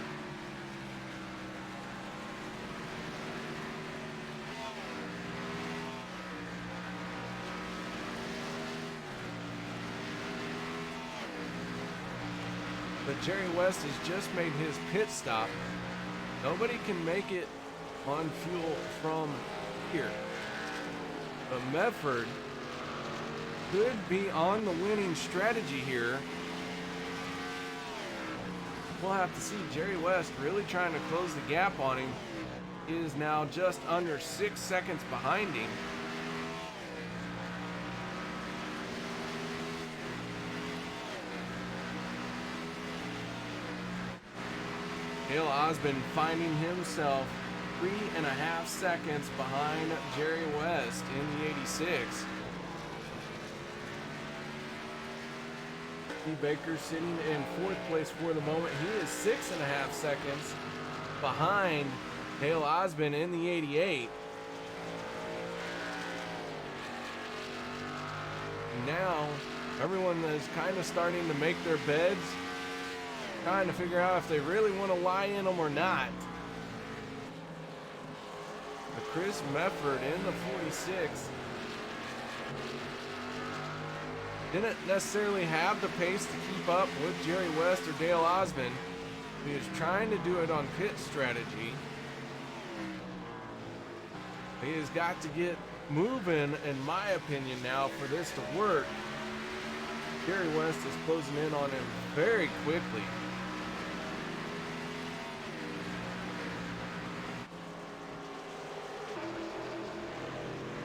But Jerry West has just made his pit stop. Nobody can make it on fuel from here. But Medford could be on the winning strategy here. We'll have to see. Jerry West really trying to close the gap on him. He is now just under 6 seconds behind him. Dale Osmond finding himself 3.5 seconds behind Jerry West in the 86. Steve Baker sitting in 4th place for the moment. He is 6.5 seconds behind Dale Osmond in the 88. Now, everyone is kind of starting to make their beds, trying to figure out if they really want to lie in them or not. But Chris Mefford in the 46 didn't necessarily have the pace to keep up with Jerry West or Dale Osmond. He was trying to do it on pit strategy. He has got to get moving, in my opinion, now for this to work. Jerry West is closing in on him very quickly.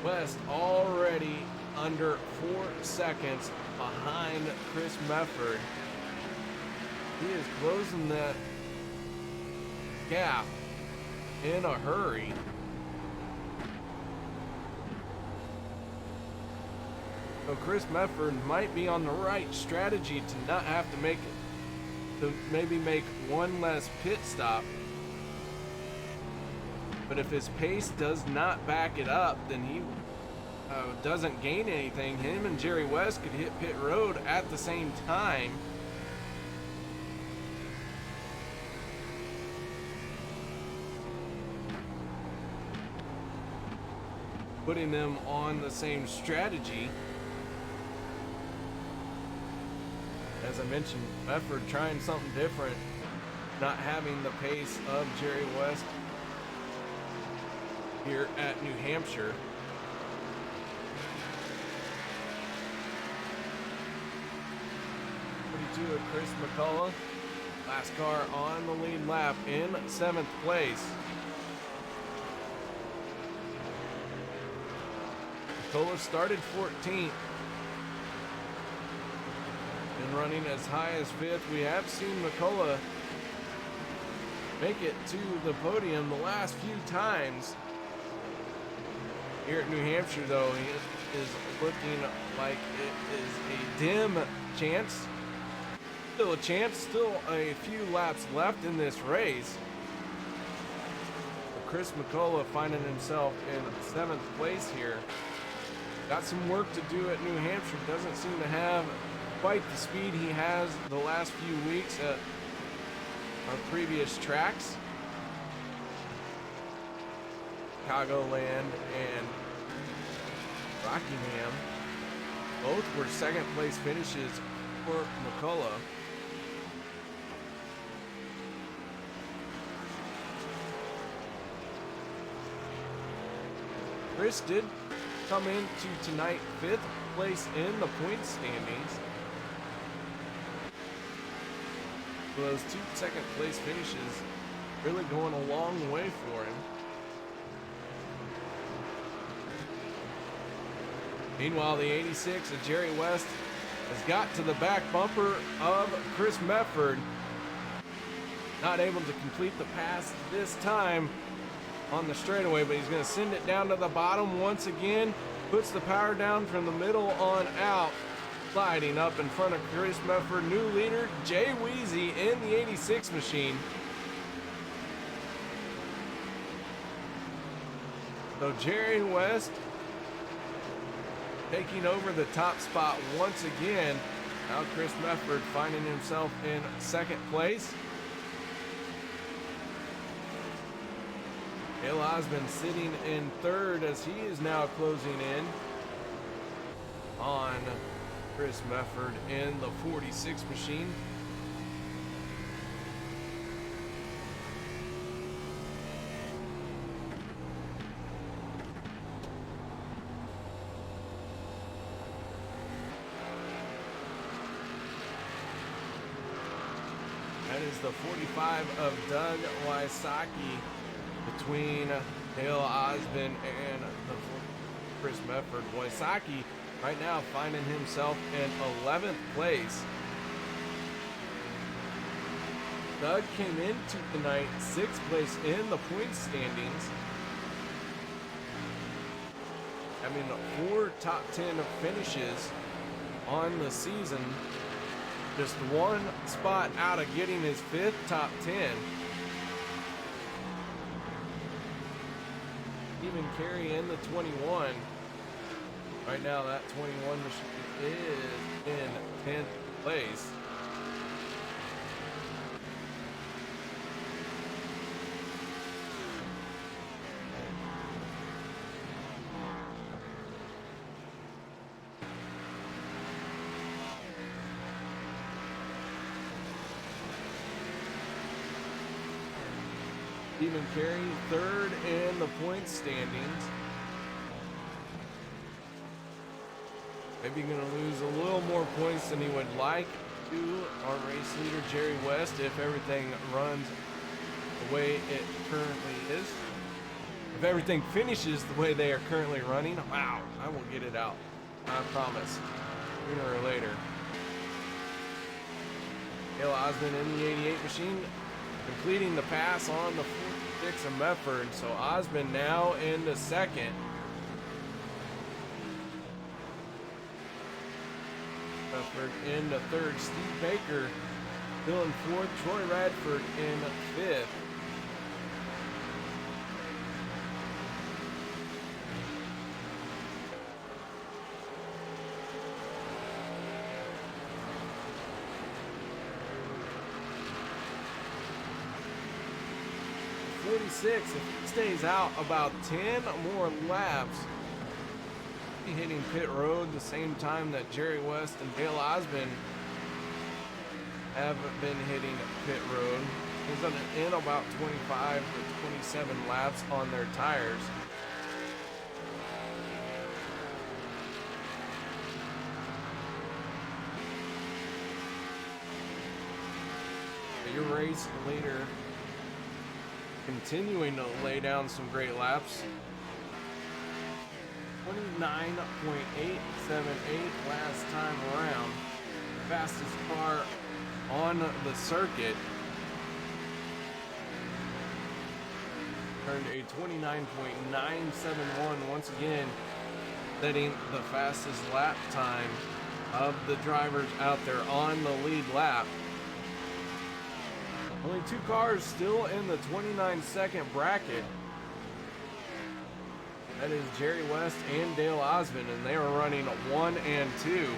West already under 4 seconds behind Chris Mefford. He is closing that gap in a hurry. So Chris Mefford might be on the right strategy to not have to make it, to maybe make one less pit stop. But if his pace does not back it up, then he doesn't gain anything. Him and Jerry West could hit pit road at the same time. Putting them on the same strategy. As I mentioned, Mefford trying something different, not having the pace of Jerry West here at New Hampshire. Of Chris McCullough, last car on the lead lap in 7th place. McCullough started 14th and running as high as 5th. We have seen McCullough make it to the podium the last few times. Here at New Hampshire, though, he is looking like it is a dim chance. Still a chance, still a few laps left in this race. But Chris McCullough finding himself in 7th place here. Got some work to do at New Hampshire. Doesn't seem to have quite the speed he has the last few weeks at our previous tracks. Chicagoland and Rockingham both were second place finishes for McCullough. Chris did come into tonight 5th place in the points standings. So those 2 second place finishes really going a long way for him. Meanwhile, the 86 of Jerry West has got to the back bumper of Chris Mefford. Not able to complete the pass this time on the straightaway, but he's going to send it down to the bottom once again. Puts the power down from the middle on out. Sliding up in front of Chris Mefford, new leader Jay Weezy in the 86 machine. So Jerry West taking over the top spot once again. Now Chris Mefford finding himself in 2nd place. Dale Osmond sitting in 3rd as he is now closing in on Chris Mefford in the 46 machine. That is the 45 of Doug Wysocki between Dale Osmond and the Chris Mefford. Wysocki right now finding himself in 11th place. Doug came into tonight 6th place in the points standings, having 4 top 10 finishes on the season. Just 1 spot out of getting his 5th top 10. Even Carey in the 21. Right now that 21 machine is in 10th place. Stephen Carey 3rd in the points standings. Maybe going to lose a little more points than he would like to our race leader Jerry West if everything runs the way it currently is. If everything finishes the way they are currently running, wow, I will get it out. I promise. Sooner or later. Dale Osmond in the 88 machine, completing the pass on the 46 of Mefford. So Osmond now into 2nd. Mefford into 3rd. Steve Baker still in 4th. Troy Radford in 5th. If he stays out about 10 more laps, he'll be hitting pit road the same time that Jerry West and Dale Osmond have been hitting pit road. He's going to end about 25 to 27 laps on their tires. Your race leader continuing to lay down some great laps. 29.878 last time around. Fastest car on the circuit. Turned a 29.971 once again, setting the fastest lap time of the drivers out there on the lead lap. Only two cars still in the 29-second bracket. That is Jerry West and Dale Osmond, and they are running 1 and 2.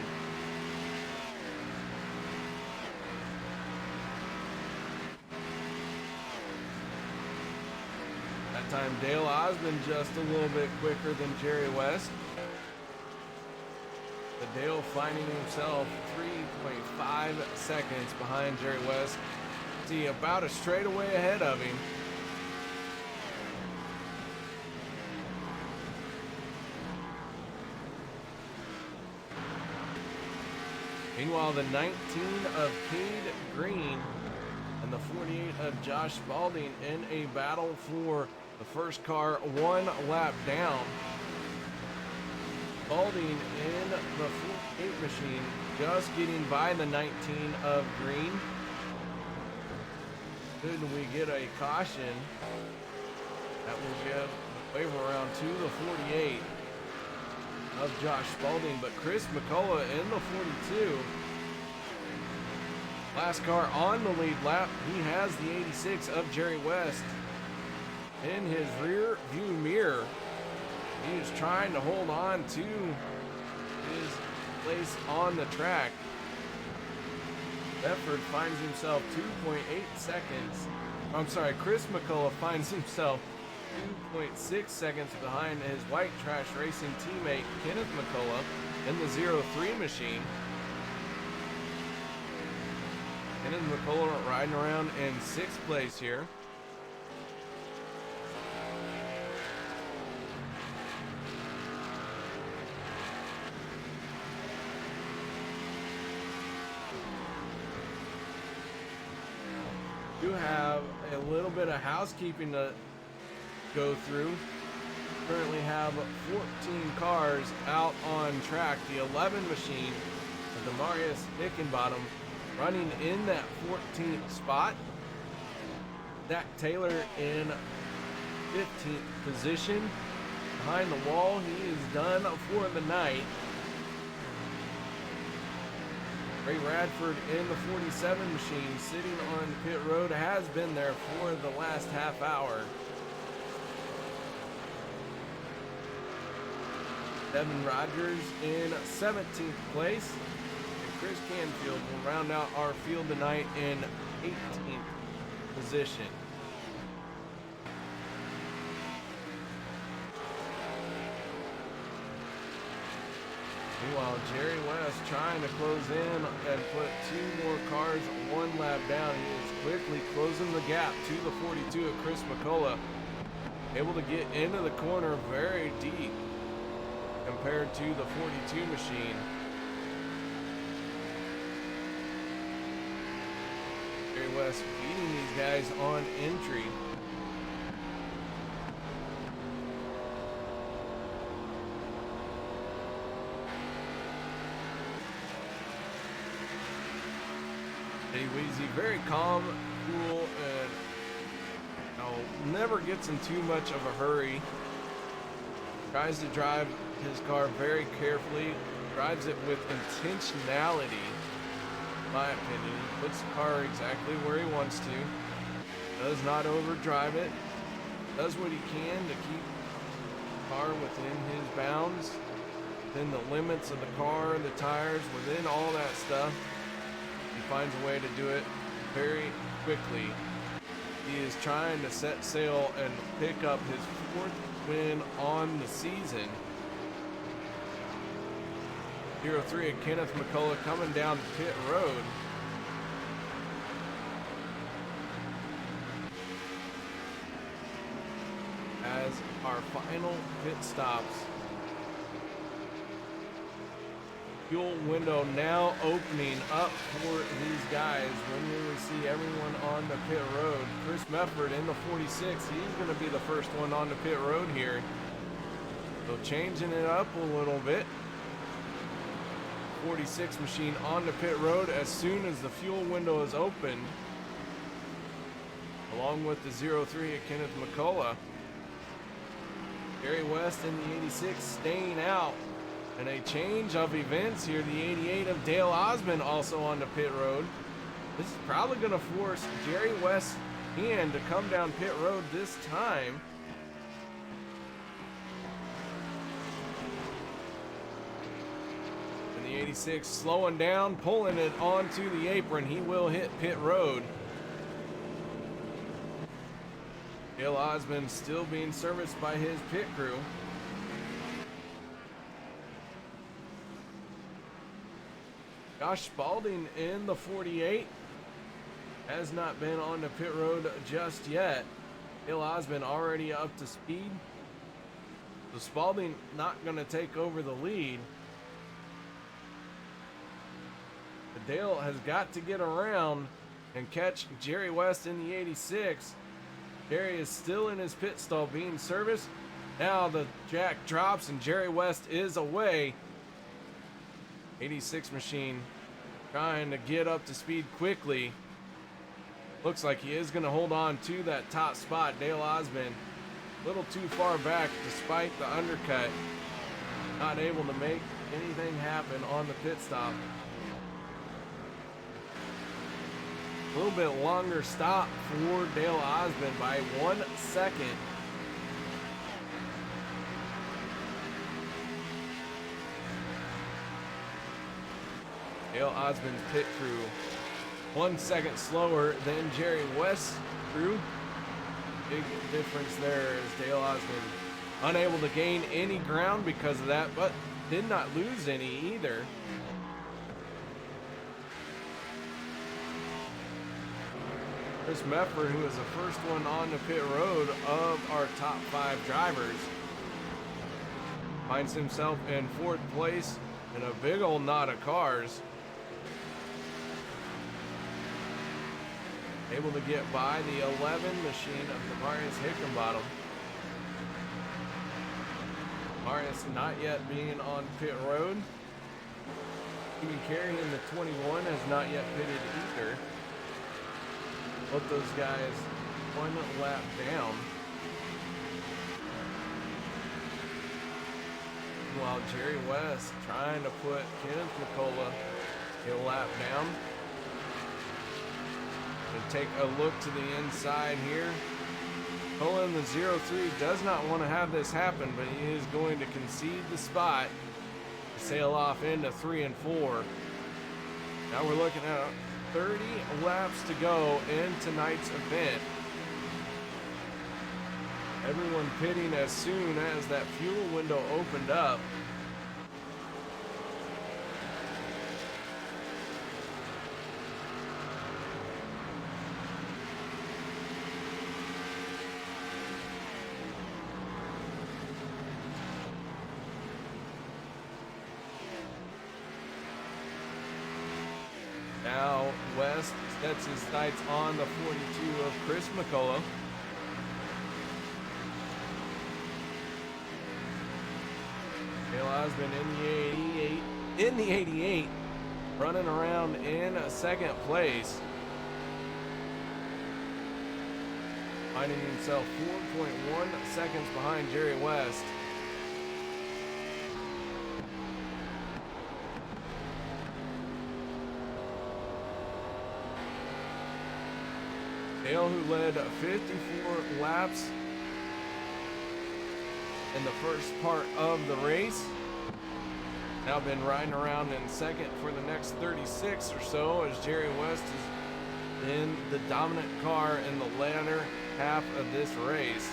That time Dale Osmond just a little bit quicker than Jerry West. But Dale finding himself 3.5 seconds behind Jerry West. See, about a straightaway ahead of him. Meanwhile, the 19 of Cade Green and the 48 of Josh Spalding in a battle for the first car, one lap down. Spalding in the 48 machine, just getting by the 19 of Green. Should we get a caution, that will give the waiver around to the 48 of Josh Spalding, but Chris McCullough in the 42. Last car on the lead lap, he has the 86 of Jerry West in his rear view mirror. He is trying to hold on to his place on the track. Bedford finds himself 2.8 seconds. I'm sorry, Chris McCullough finds himself 2.6 seconds behind his White Trash Racing teammate Kenneth McCullough in the 03 machine. Kenneth McCullough riding around in 6th place here. Do have a little bit of housekeeping to go through. Currently have 14 cars out on track. The 11 machine of Demarius Hickenbottom running in that 14th spot. Zach Taylor in 15th position. Behind the wall, he is done for the night. Ray Radford in the 47 machine, sitting on pit road, has been there for the last half hour. Devin Rogers in 17th place. And Chris Canfield will round out our field tonight in 18th position. Meanwhile, Jerry West trying to close in and put 2 more cars 1 lap down. He is quickly closing the gap to the 42 of Chris McCullough. Able to get into the corner very deep compared to the 42 machine. Jerry West beating these guys on entry. Eddie Weezy, very calm, cool, and never gets in too much of a hurry. Tries to drive his car very carefully, drives it with intentionality, in my opinion. He puts the car exactly where he wants to, does not overdrive it, does what he can to keep the car within his bounds, within the limits of the car, the tires, within all that stuff. He finds a way to do it very quickly. He is trying to set sail and pick up his 4th win on the season. 03 of Kenneth McCullough coming down pit road. As our final pit stops. Fuel window now opening up for these guys when we see everyone on the pit road. Chris Mefford in the 46, he's going to be the first one on the pit road here. So changing it up a little bit. 46 machine on the pit road as soon as the fuel window is opened, along with the 03 of Kenneth McCullough. Jerry West in the 86 staying out. And a change of events here. The 88 of Dale Osmond also on the pit road. This is probably going to force Jerry West's hand to come down pit road this time. And the 86 slowing down, pulling it onto the apron. He will hit pit road. Dale Osmond still being serviced by his pit crew. Josh Spalding in the 48 has not been on the pit road just yet. Dale Osmond already up to speed. So Spalding not going to take over the lead. But Dale has got to get around and catch Jerry West in the 86. Jerry is still in his pit stall being serviced. Now the jack drops and Jerry West is away. 86 machine trying to get up to speed quickly. Looks like he is going to hold on to that top spot. Dale Osmond a little too far back despite the undercut. Not able to make anything happen on the pit stop. A little bit longer stop for Dale Osmond by 1 second. Dale Osmond's pit crew 1 second slower than Jerry West's crew. Big difference there as Dale Osmond unable to gain any ground because of that, but did not lose any either. Chris Meffer, who is the first one on the pit road of our top 5 drivers, finds himself in 4th place in a big old knot of cars. Able to get by the 11 machine of Marius Hickenbottom. Marius not yet being on pit road. Even Carey in the 21 has not yet pitted either. Both those guys 1 lap down. While Jerry West trying to put Kenneth McCullough a lap down. And take a look to the inside here. Pulling the 03 does not want to have this happen, but he is going to concede the spot to sail off into 3 and 4. Now we're looking at 30 laps to go in tonight's event. Everyone pitting as soon as that fuel window opened up. Now West sets his sights on the 42 of Chris McCullough. Dale Osmond in the 88, running around in 2nd place. Finding himself 4.1 seconds behind Jerry West. Dale, who led 54 laps in the first part of the race, now been riding around in 2nd for the next 36 or so as Jerry West is in the dominant car in the latter half of this race.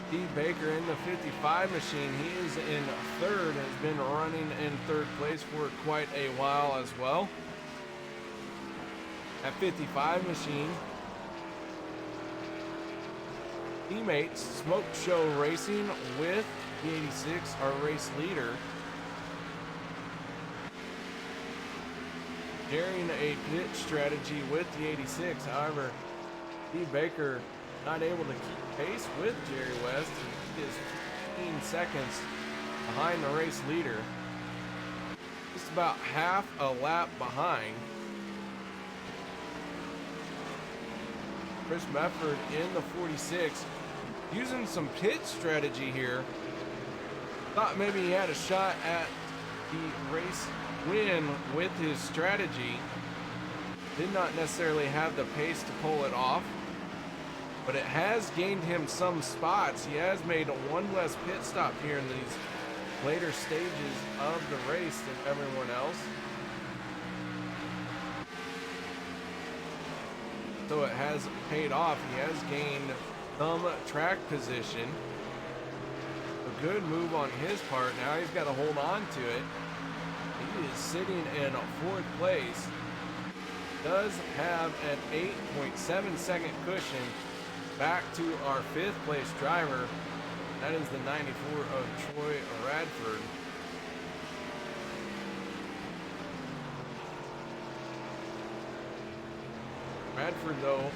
Steve Baker in the 55 machine. He is in 3rd, has been running in 3rd place for quite a while as well. At 55 machine, teammates Smoke Show Racing with the 86, our race leader. Sharing a pit strategy with the 86, however, Steve Baker not able to keep pace with Jerry West. He is 15 seconds behind the race leader. Just about half a lap behind. Chris Mefford in the 46, using some pit strategy here. Thought maybe he had a shot at the race win with his strategy. Did not necessarily have the pace to pull it off, but it has gained him some spots. He has made one less pit stop here in these later stages of the race than everyone else. So it has paid off. He has gained some track position. A good move on his part. Now he's got to hold on to it. He is sitting in fourth place. Does have an 8.7 second cushion back to our fifth place driver. That is the 94 of Troy Radford. Radford, though,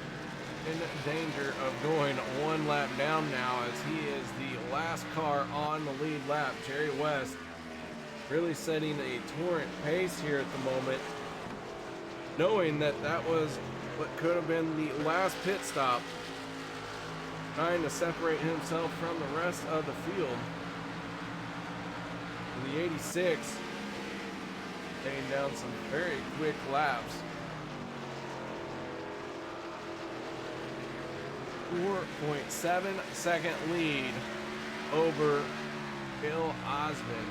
in danger of going one lap down now, as he is the last car on the lead lap. Jerry West really setting a torrent pace here at the moment, knowing that that was what could have been the last pit stop, trying to separate himself from the rest of the field. The 86 laying down some very quick laps. 4.7 second lead over Bill Osmond.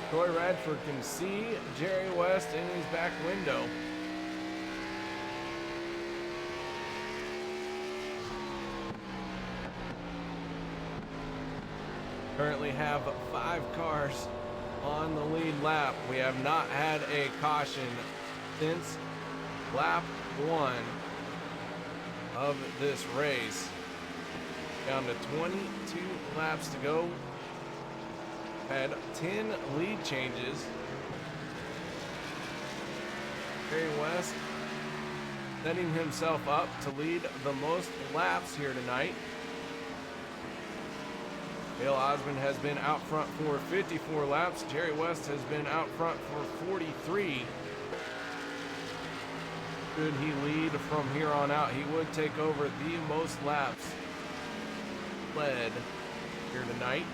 Troy Radford can see Jerry West in his back window. Currently have 5 cars on the lead lap. We have not had a caution since lap 1 of this race. Down to 22 laps to go. Had 10 lead changes. Jerry West setting himself up to lead the most laps here tonight. Dale Osmond has been out front for 54 laps. Jerry West has been out front for 43. Should he lead from here on out, he would take over the most laps led here tonight.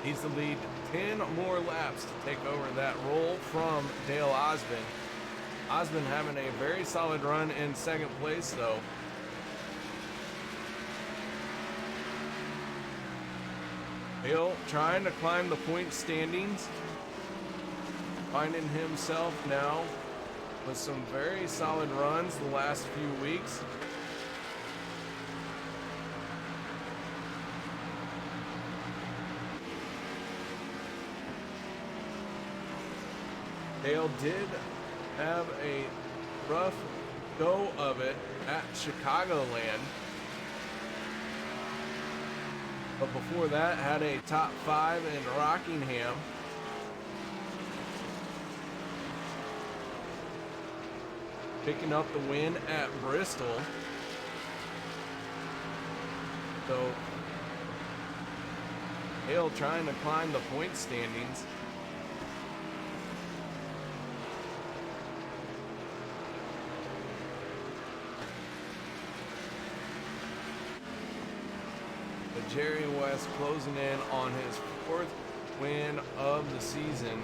Needs to lead 10 more laps to take over that role from Dale Osmond. Osmond having a very solid run in second place, though. Dale trying to climb the point standings, finding himself now with some very solid runs the last few weeks. Dale did have a rough go of it at Chicagoland, but before that had a top 5 in Rockingham. Picking up the win at Bristol. So Dale trying to climb the point standings. Jerry West closing in on his 4th win of the season,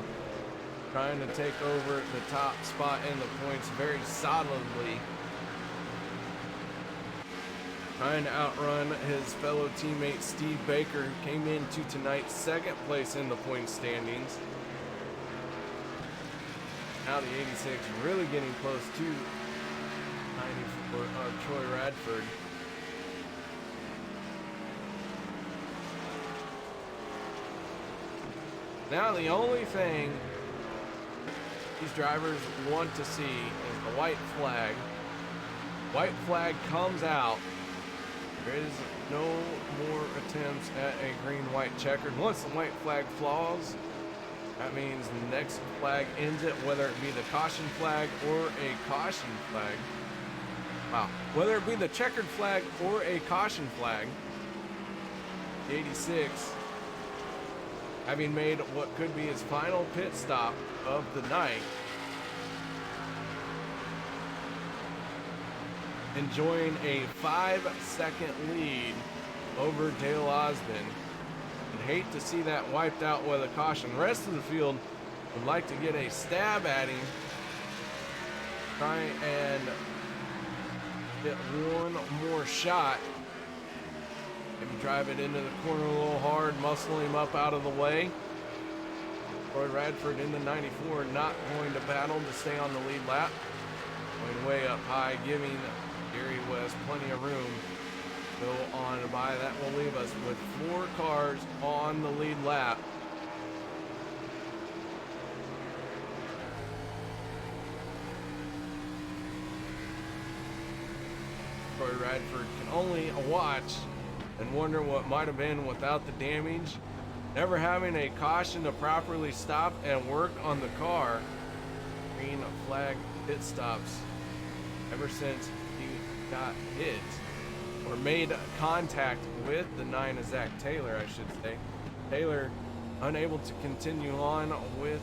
trying to take over the top spot in the points very solidly, trying to outrun his fellow teammate Steve Baker, who came into tonight's 2nd place in the point standings. Now the 86 really getting close to 94 of Troy Radford. Now the only thing these drivers want to see is the white flag. White flag comes out. There is no more attempts at a green-white checkered. Once the white flag flies, that means the next flag ends it, whether it be the caution flag or a caution flag. Wow. Whether it be the checkered flag or a caution flag, the 86, having made what could be his final pit stop of the night, enjoying a 5-second lead over Dale Osmond. I'd hate to see that wiped out with a caution. The rest of the field would like to get a stab at him, try and get one more shot. Maybe drive it into the corner a little hard, muscle him up out of the way. Troy Radford in the 94, not going to battle to stay on the lead lap. Going way up high, giving Gary West plenty of room to go on by. That will leave us with 4 cars on the lead lap. Troy Radford can only watch and wonder what might have been without the damage. Never having a caution to properly stop and work on the car. Green flag pit stops ever since he got hit or made contact with the 9 of Zach Taylor, I should say. Taylor unable to continue on with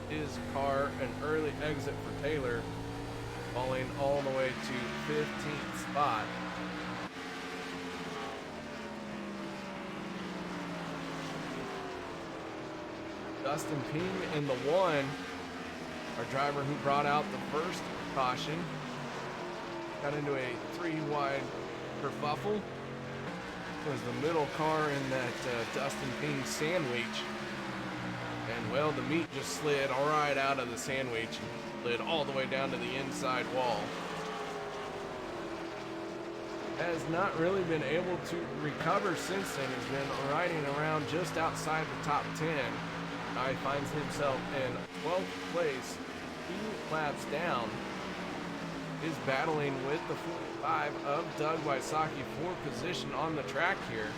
his car. An early exit for Taylor, falling all the way to 15th spot. Dustin Ping in the 1, our driver who brought out the first caution, got into a 3-wide kerfuffle. It was the middle car in that Dustin Ping sandwich, and well, the meat just slid right out of the sandwich and slid all the way down to the inside wall. Has not really been able to recover since then. Has been riding around just outside the top 10. Now he finds himself in 12th place, 2 laps down. Is battling with the 45 of Doug Wysocki for position on the track here.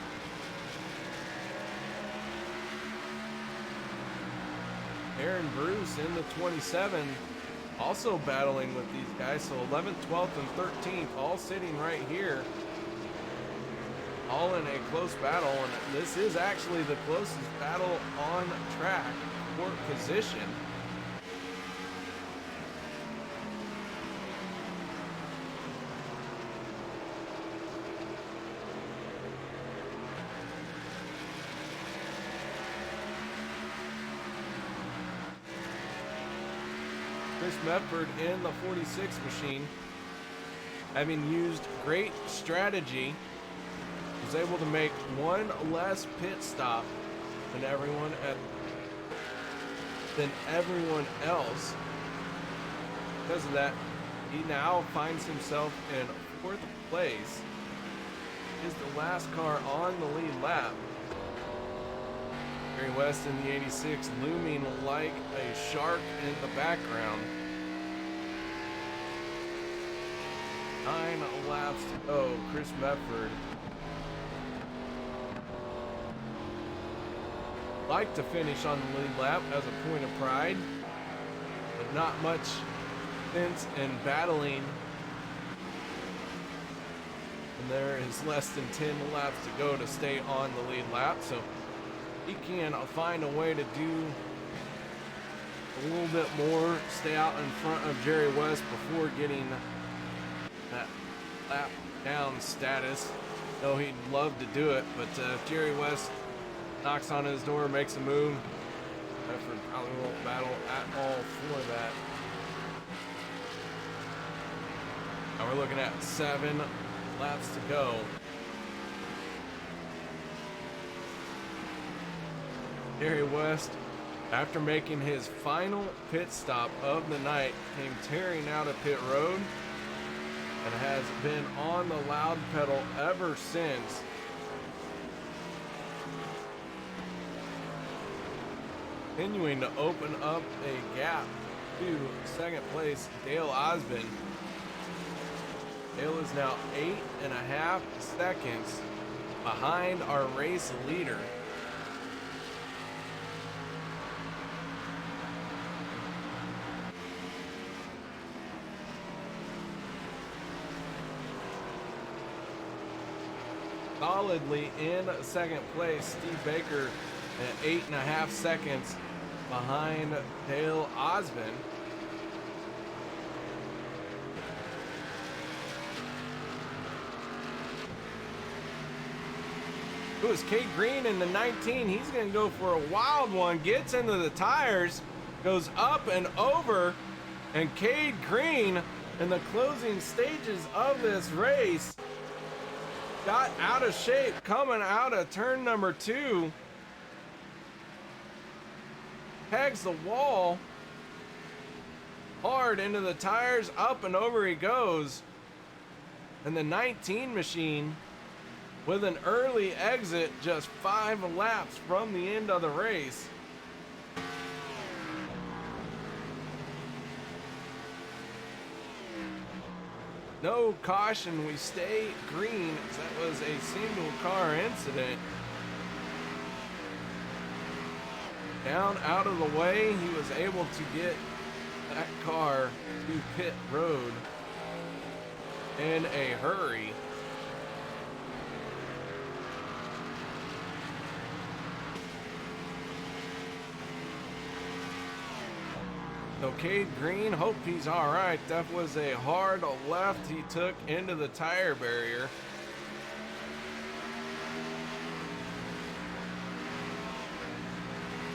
Aaron Bruce in the 27, also battling with these guys. So 11th, 12th, and 13th, all sitting right here, all in a close battle. And this is actually the closest battle on track for position. Chris Medford in the 46 machine, having used great strategy, was able to make 1 less pit stop than everyone else. Because of that, he now finds himself in 4th place. Is the last car on the lead lap. Gary West in the 86 looming like a shark in the background. 9 laps to go. Chris Medford like to finish on the lead lap as a point of pride, but not much sense in battling. And there is less than 10 laps to go to stay on the lead lap, so he can find a way to do a little bit more, stay out in front of Jerry West before getting that lap down status. Though he'd love to do it, but if Jerry West knocks on his door, makes a move, Medford probably won't battle at all for that. Now we're looking at 7 laps to go. Jerry West, after making his final pit stop of the night, came tearing out of pit road and has been on the loud pedal ever since. Continuing to open up a gap to second place, Dale Osmond. Dale is now 8.5 seconds behind our race leader. Solidly in second place, Steve Baker at 8.5 seconds behind Dale Osmond. It was Cade Green in the 19. He's going to go for a wild one. Gets into the tires, goes up and over, and Cade Green in the closing stages of this race got out of shape coming out of turn number 2. Pegs the wall hard into the tires, up and over he goes. And the 19 machine with an early exit just 5 laps from the end of the race. No caution, we stay green. That was a single car incident. Down out of the way, he was able to get that car to pit road in a hurry. So Cade Green, hope he's all right. That was a hard left he took into the tire barrier.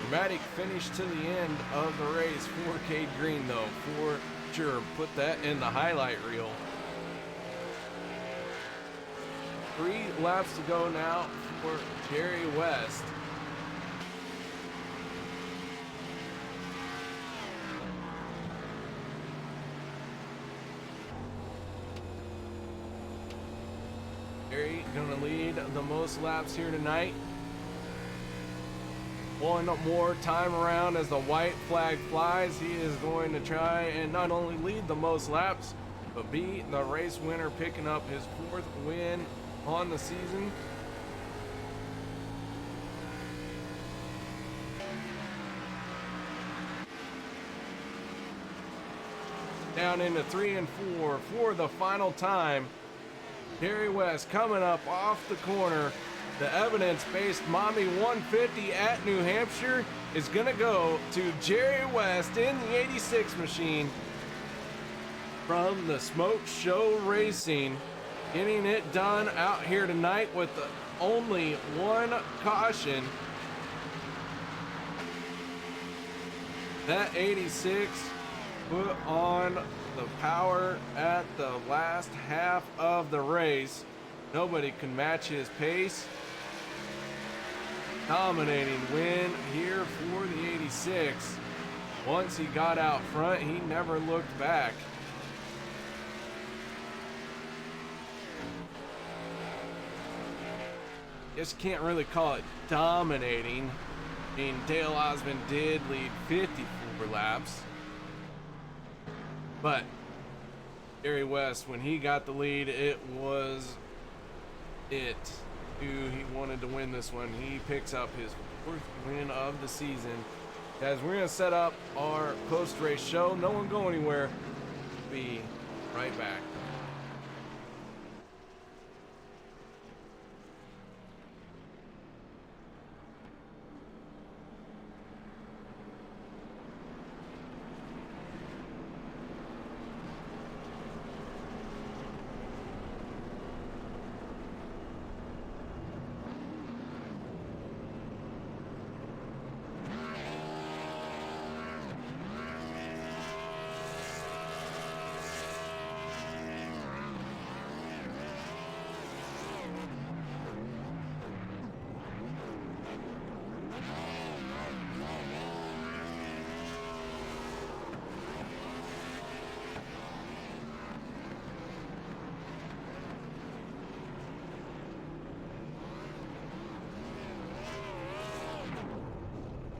Dramatic finish to the end of the race for Cade Green, though, for sure. Put that in the highlight reel. 3 laps to go now for Jerry West. Jerry gonna lead the most laps here tonight. One more time around as the white flag flies. He is going to try and not only lead the most laps, but be the race winner, picking up his 4th win on the season. Down into 3 and 4 for the final time. Jerry West coming up off the corner. The evidence-based Mommy 150 at New Hampshire is going to go to Jerry West in the 86 machine from the Smoke Show Racing. Getting it done out here tonight with only 1 caution. That 86 put on the power at the last half of the race. Nobody can match his pace. Dominating win here for the 86. Once he got out front, he never looked back. Just can't really call it dominating. I mean, Dale Osmond did lead 54 laps. But Jerry West, when he got the lead, it was it. He wanted to win this one. He picks up his 4th win of the season. Guys, we're going to set up our post-race show. No one go anywhere. Be right back.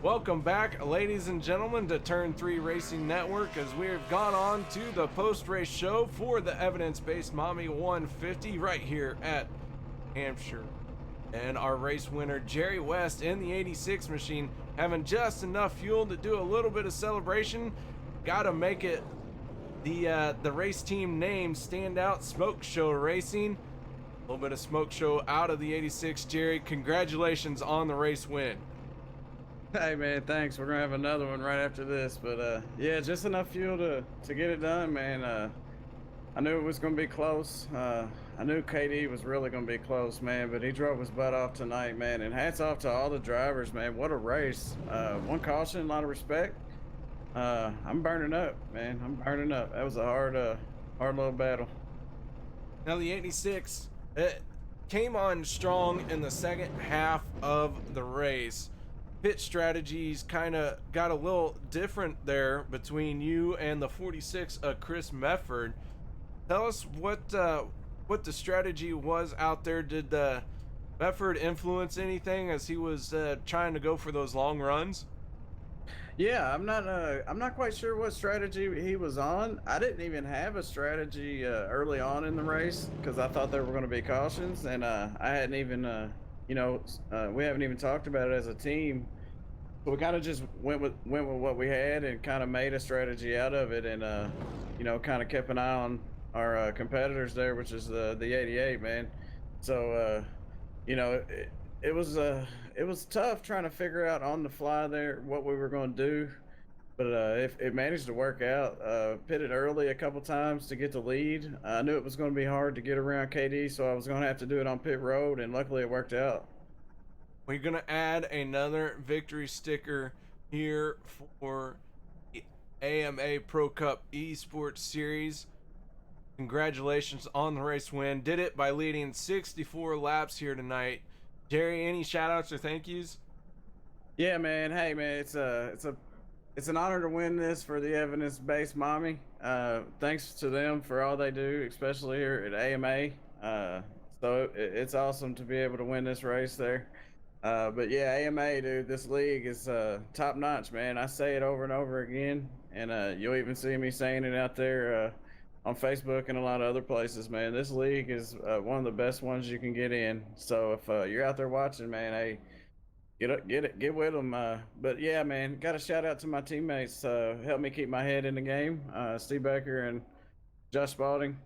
Welcome back, ladies and gentlemen, to Turn 3 Racing Network as we have gone on to the post-race show for the evidence-based Mommy 150 right here at Hampshire. And our race winner, Jerry West, in the 86 machine, having just enough fuel to do a little bit of celebration. Got to make it the race team name stand out, Smoke Show Racing. A little bit of smoke show out of the 86, Jerry. Congratulations on the race win. Hey man, thanks. We're gonna have another one right after this, but yeah, just enough fuel to get it done, man. I knew it was gonna be close. I knew KD was really gonna be close, man, but he drove his butt off tonight, man. And hats off to all the drivers, man. What a race! One caution, a lot of respect. I'm burning up, man. I'm burning up. That was a hard little battle. Now the 86, it came on strong in the second half of the race. Pit strategies kind of got a little different there between you and the 46, Chris Mefford. Tell us what the strategy was out there. Did Mefford influence anything as he was trying to go for those long runs? Yeah, I'm not quite sure what strategy he was on. I didn't even have a strategy early on in the race because I thought there were going to be cautions, and I hadn't even we haven't even talked about it as a team. So we kind of just went with what we had and kind of made a strategy out of it, and kind of kept an eye on our competitors there, which is the 88, man. So it was tough trying to figure out on the fly there what we were going to do, but it managed to work out. Pitted early a couple times to get the lead. I knew it was going to be hard to get around KD, so I was going to have to do it on pit road, and luckily it worked out. We're going to add another victory sticker here for the AMA Pro Cup Esports Series. Congratulations on the race win. Did it by leading 64 laps here tonight. Jerry, any shout outs or thank yous? Yeah, man. Hey, man, it's an honor to win this for the evidence-based Mommy. Thanks to them for all they do, especially here at AMA. So it's awesome to be able to win this race there. But yeah, AMA, dude, this league is top notch, man. I say it over and over again, and you'll even see me saying it out there on Facebook and a lot of other places, man. This league is one of the best ones you can get in. So if you're out there watching, man, hey, get with them. But yeah, man, got a shout out to my teammates. Help me keep my head in the game. Steve Baker and Josh Spalding.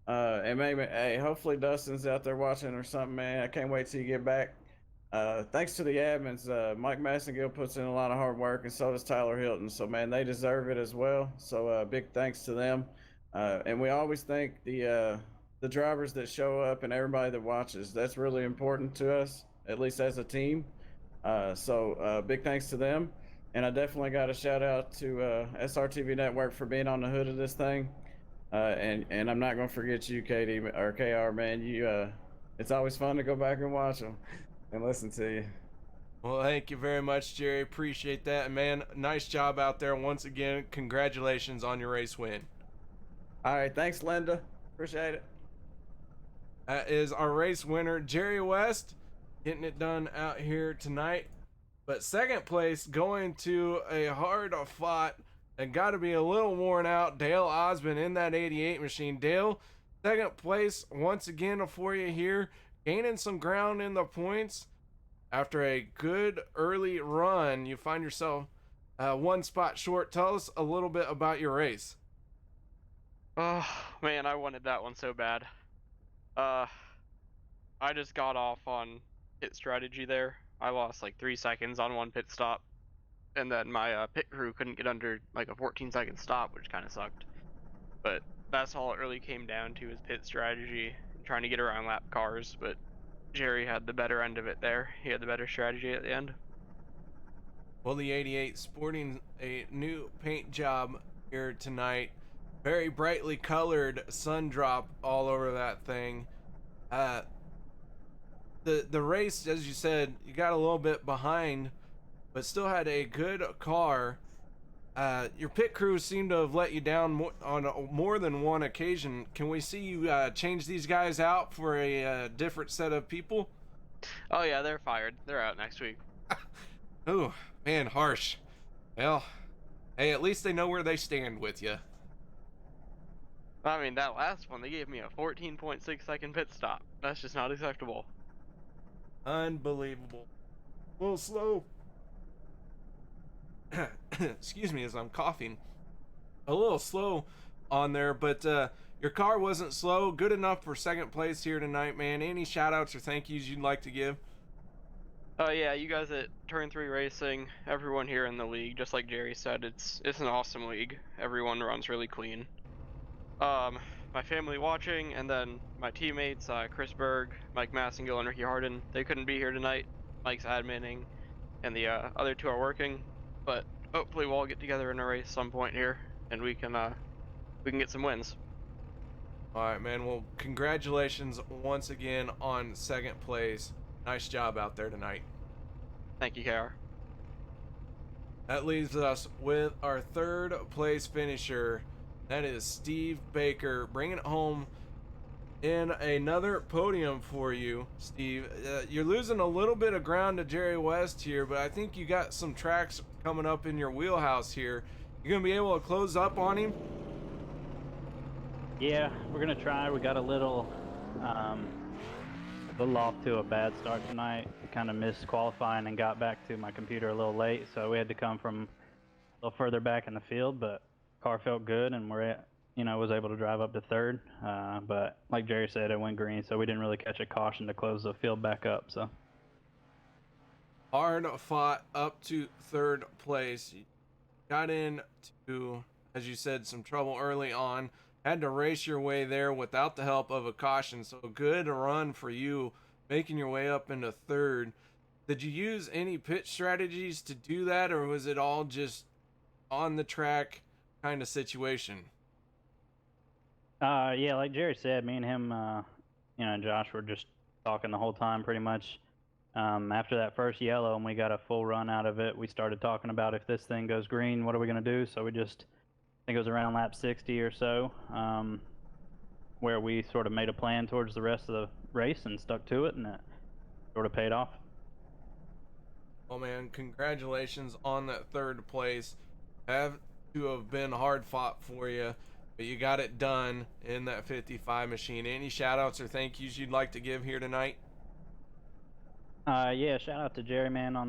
And maybe, hey, hopefully Dustin's out there watching or something, man. I can't wait till you get back. Thanks to the admins, Mike Massengill puts in a lot of hard work, and so does Tyler Hilton. So, man, they deserve it as well. So, big thanks to them. And we always thank the drivers that show up and everybody that watches. That's really important to us, at least as a team. So, big thanks to them. And I definitely got a shout out to SRTV Network for being on the hood of this thing. And I'm not going to forget you, Katie or KR, man. It's always fun to go back and watch them and listen to you. Well, thank you very much, Jerry. Appreciate that. And man, nice job out there. Once again, congratulations on your race win. All right. Thanks, Linda. Appreciate it. That is our race winner, Jerry West, getting it done out here tonight. But second place going to a hard fought and got to be a little worn out, Dale Osmond in that 88 machine. Dale, second place once again for you here, gaining some ground in the points. After a good early run, you find yourself one spot short. Tell us a little bit about your race. Oh man, I wanted that one so bad. I just got off on pit strategy there. I lost like 3 seconds on one pit stop, and then my pit crew couldn't get under like a 14-second stop, which kind of sucked. But that's all it really came down to, is pit strategy, trying to get around lap cars. But Jerry had the better end of it there. He had the better strategy at the end. Well, the 88 sporting a new paint job here tonight. Very brightly colored sun drop all over that thing. The race, as you said, you got a little bit behind, but still had a good car. Your pit crew seemed to have let you down on more than one occasion. Can we see you change these guys out for a different set of people? Oh yeah, they're fired. They're out next week. Oh, man, harsh. Well, hey, at least they know where they stand with you. I mean, that last one, they gave me a 14.6-second pit stop. That's just not acceptable. Unbelievable. A little slow. Excuse me as I'm coughing. A little slow on there, but your car wasn't slow. Good enough for second place here tonight, man. Any shout outs or thank yous you'd like to give? Oh yeah, you guys at Turn 3 Racing, everyone here in the league, just like Jerry said, it's an awesome league. Everyone runs really clean. My family watching, and then my teammates, Chris Berg, Mike Massengill, and Ricky Harden, they couldn't be here tonight. Mike's adminning, and the other two are working, but hopefully we'll all get together in a race some point here, and we can get some wins. All right, man. Well, congratulations once again on second place. Nice job out there tonight. Thank you, KR. That leaves us with our third place finisher. That is Steve Baker, bringing it home in another podium for you, Steve. You're losing a little bit of ground to Jerry West here, but I think you got some tracks coming up in your wheelhouse here. You're going to be able to close up on him? Yeah, we're going to try. We got a little off to a bad start tonight. Kind of missed qualifying and got back to my computer a little late, so we had to come from a little further back in the field, but car felt good, and was able to drive up to third. But like Jerry said, it went green, so we didn't really catch a caution to close the field back up. So hard fought up to third place. Got into, as you said, some trouble early on. Had to race your way there without the help of a caution. So good run for you, making your way up into third. Did you use any pit strategies to do that, or was it all just on the track kind of situation? Yeah, like Jerry said, me and him, and Josh were just talking the whole time pretty much. After that first yellow and we got a full run out of it, we started talking about if this thing goes green, what are we going to do? So we just, I think it was around lap 60 or so, where we sort of made a plan towards the rest of the race and stuck to it, and it sort of paid off. Well, man, congratulations on that third place. Have to have been hard fought for you, but you got it done in that 55 machine. Any shout outs or thank yous you'd like to give here tonight? Yeah, shout out to Jerry, man, on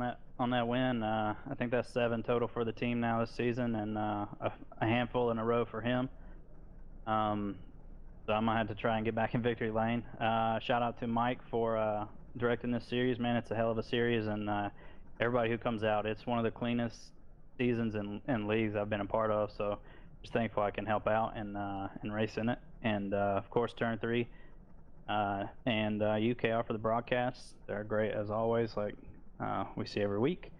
that win. I think that's 7 total for the team now this season, and a handful in a row for him. So I'm gonna have to try and get back in victory lane. Shout out to Mike for directing this series, man. It's a hell of a series, and everybody who comes out, it's one of the cleanest seasons and leagues I've been a part of. So just thankful I can help out and race in it. And of course, Turn 3. And UKR for the broadcasts. They're great as always, like we see every week.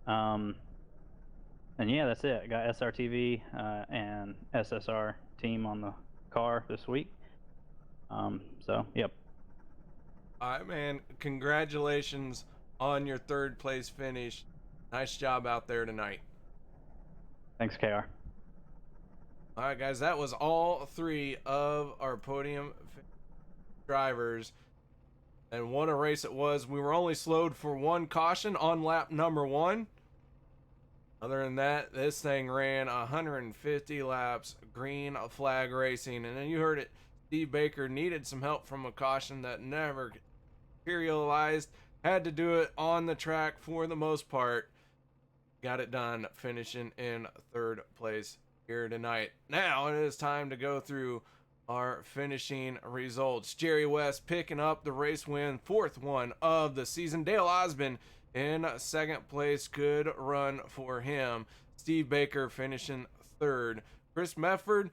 And yeah, that's it. I got SRTV and SSR team on the car this week. So, yep. All right, man. Congratulations on your third place finish. Nice job out there tonight. Thanks, KR. All right, guys. That was all 3 of our podium drivers, and what a race it was. We were only slowed for 1 caution on lap number 1. Other than that, this thing ran 150 laps, green flag racing. And then you heard it, Steve Baker needed some help from a caution that never materialized. Had to do it on the track for the most part. Got it done, finishing in third place here tonight. Now it is time to go through our finishing results. Jerry West picking up the race win, 4th one of the season. Dale Osmond in second place. Good run for him. Steve Baker finishing 3rd. Chris Mefford,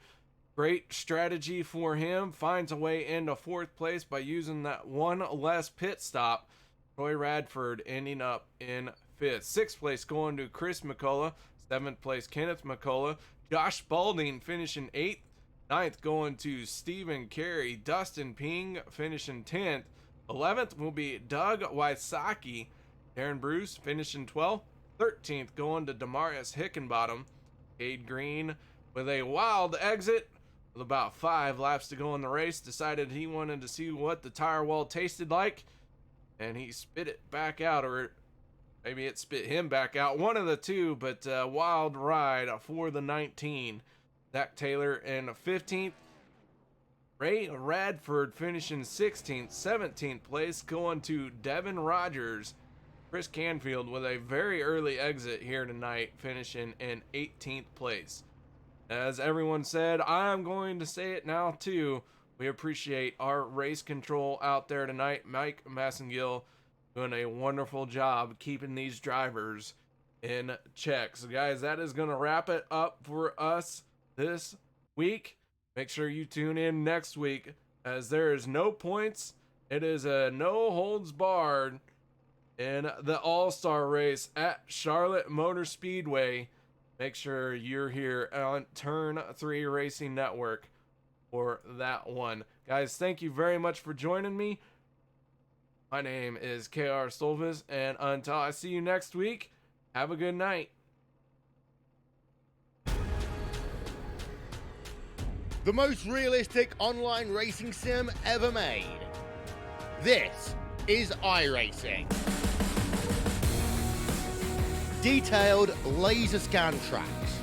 great strategy for him. Finds a way into 4th place by using that 1 less pit stop. Troy Radford ending up in 5th. 6th place going to Chris McCullough. 7th place Kenneth McCullough. Josh Spalding finishing 8th. 9th going to Stephen Carey. Dustin Ping finishing 10th. 11th will be Doug Wysocki. Darren Bruce finishing 12th. 13th going to Demarius Hickenbottom. Cade Green with a wild exit with about 5 laps to go in the race decided he wanted to see what the tire wall tasted like, and he spit it back out, or maybe it spit him back out. One of the two, but wild ride for the 19. Zach Taylor in 15th. Ray Radford finishing 16th. 17th place going to Devin Rogers. Chris Canfield with a very early exit here tonight, finishing in 18th place. As everyone said, I'm going to say it now too. We appreciate our race control out there tonight. Mike Massengill doing a wonderful job keeping these drivers in check. So guys, that is going to wrap it up for us this week. Make sure you tune in next week, as there is no points. It is a no holds barred in the All-Star race at Charlotte Motor Speedway. Make sure you're here on Turn 3 Racing Network for that one. Guys, thank you very much for joining me. My name is KR Stolvis, and until I see you next week, have a good night. The most realistic online racing sim ever made. This is iRacing. Detailed laser scan tracks,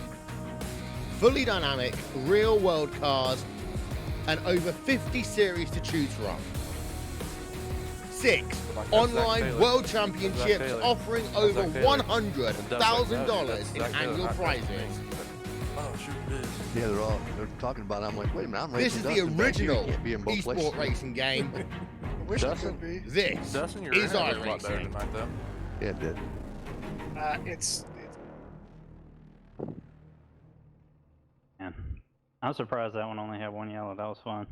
fully dynamic real world cars, and over 50 series to choose from. 6 online world championships offering over $100,000 in annual prizes. Yeah, they're talking about it. I'm like, wait a minute, I'm This racing is the Dustin back here. original Can't be in both esport places. racing game. Wish it Dustin? could be. This Dustin, your is hair looks a lot better iRacing. tonight, though. Yeah, it did. It's Man, I'm surprised that one only had one yellow. That was fun.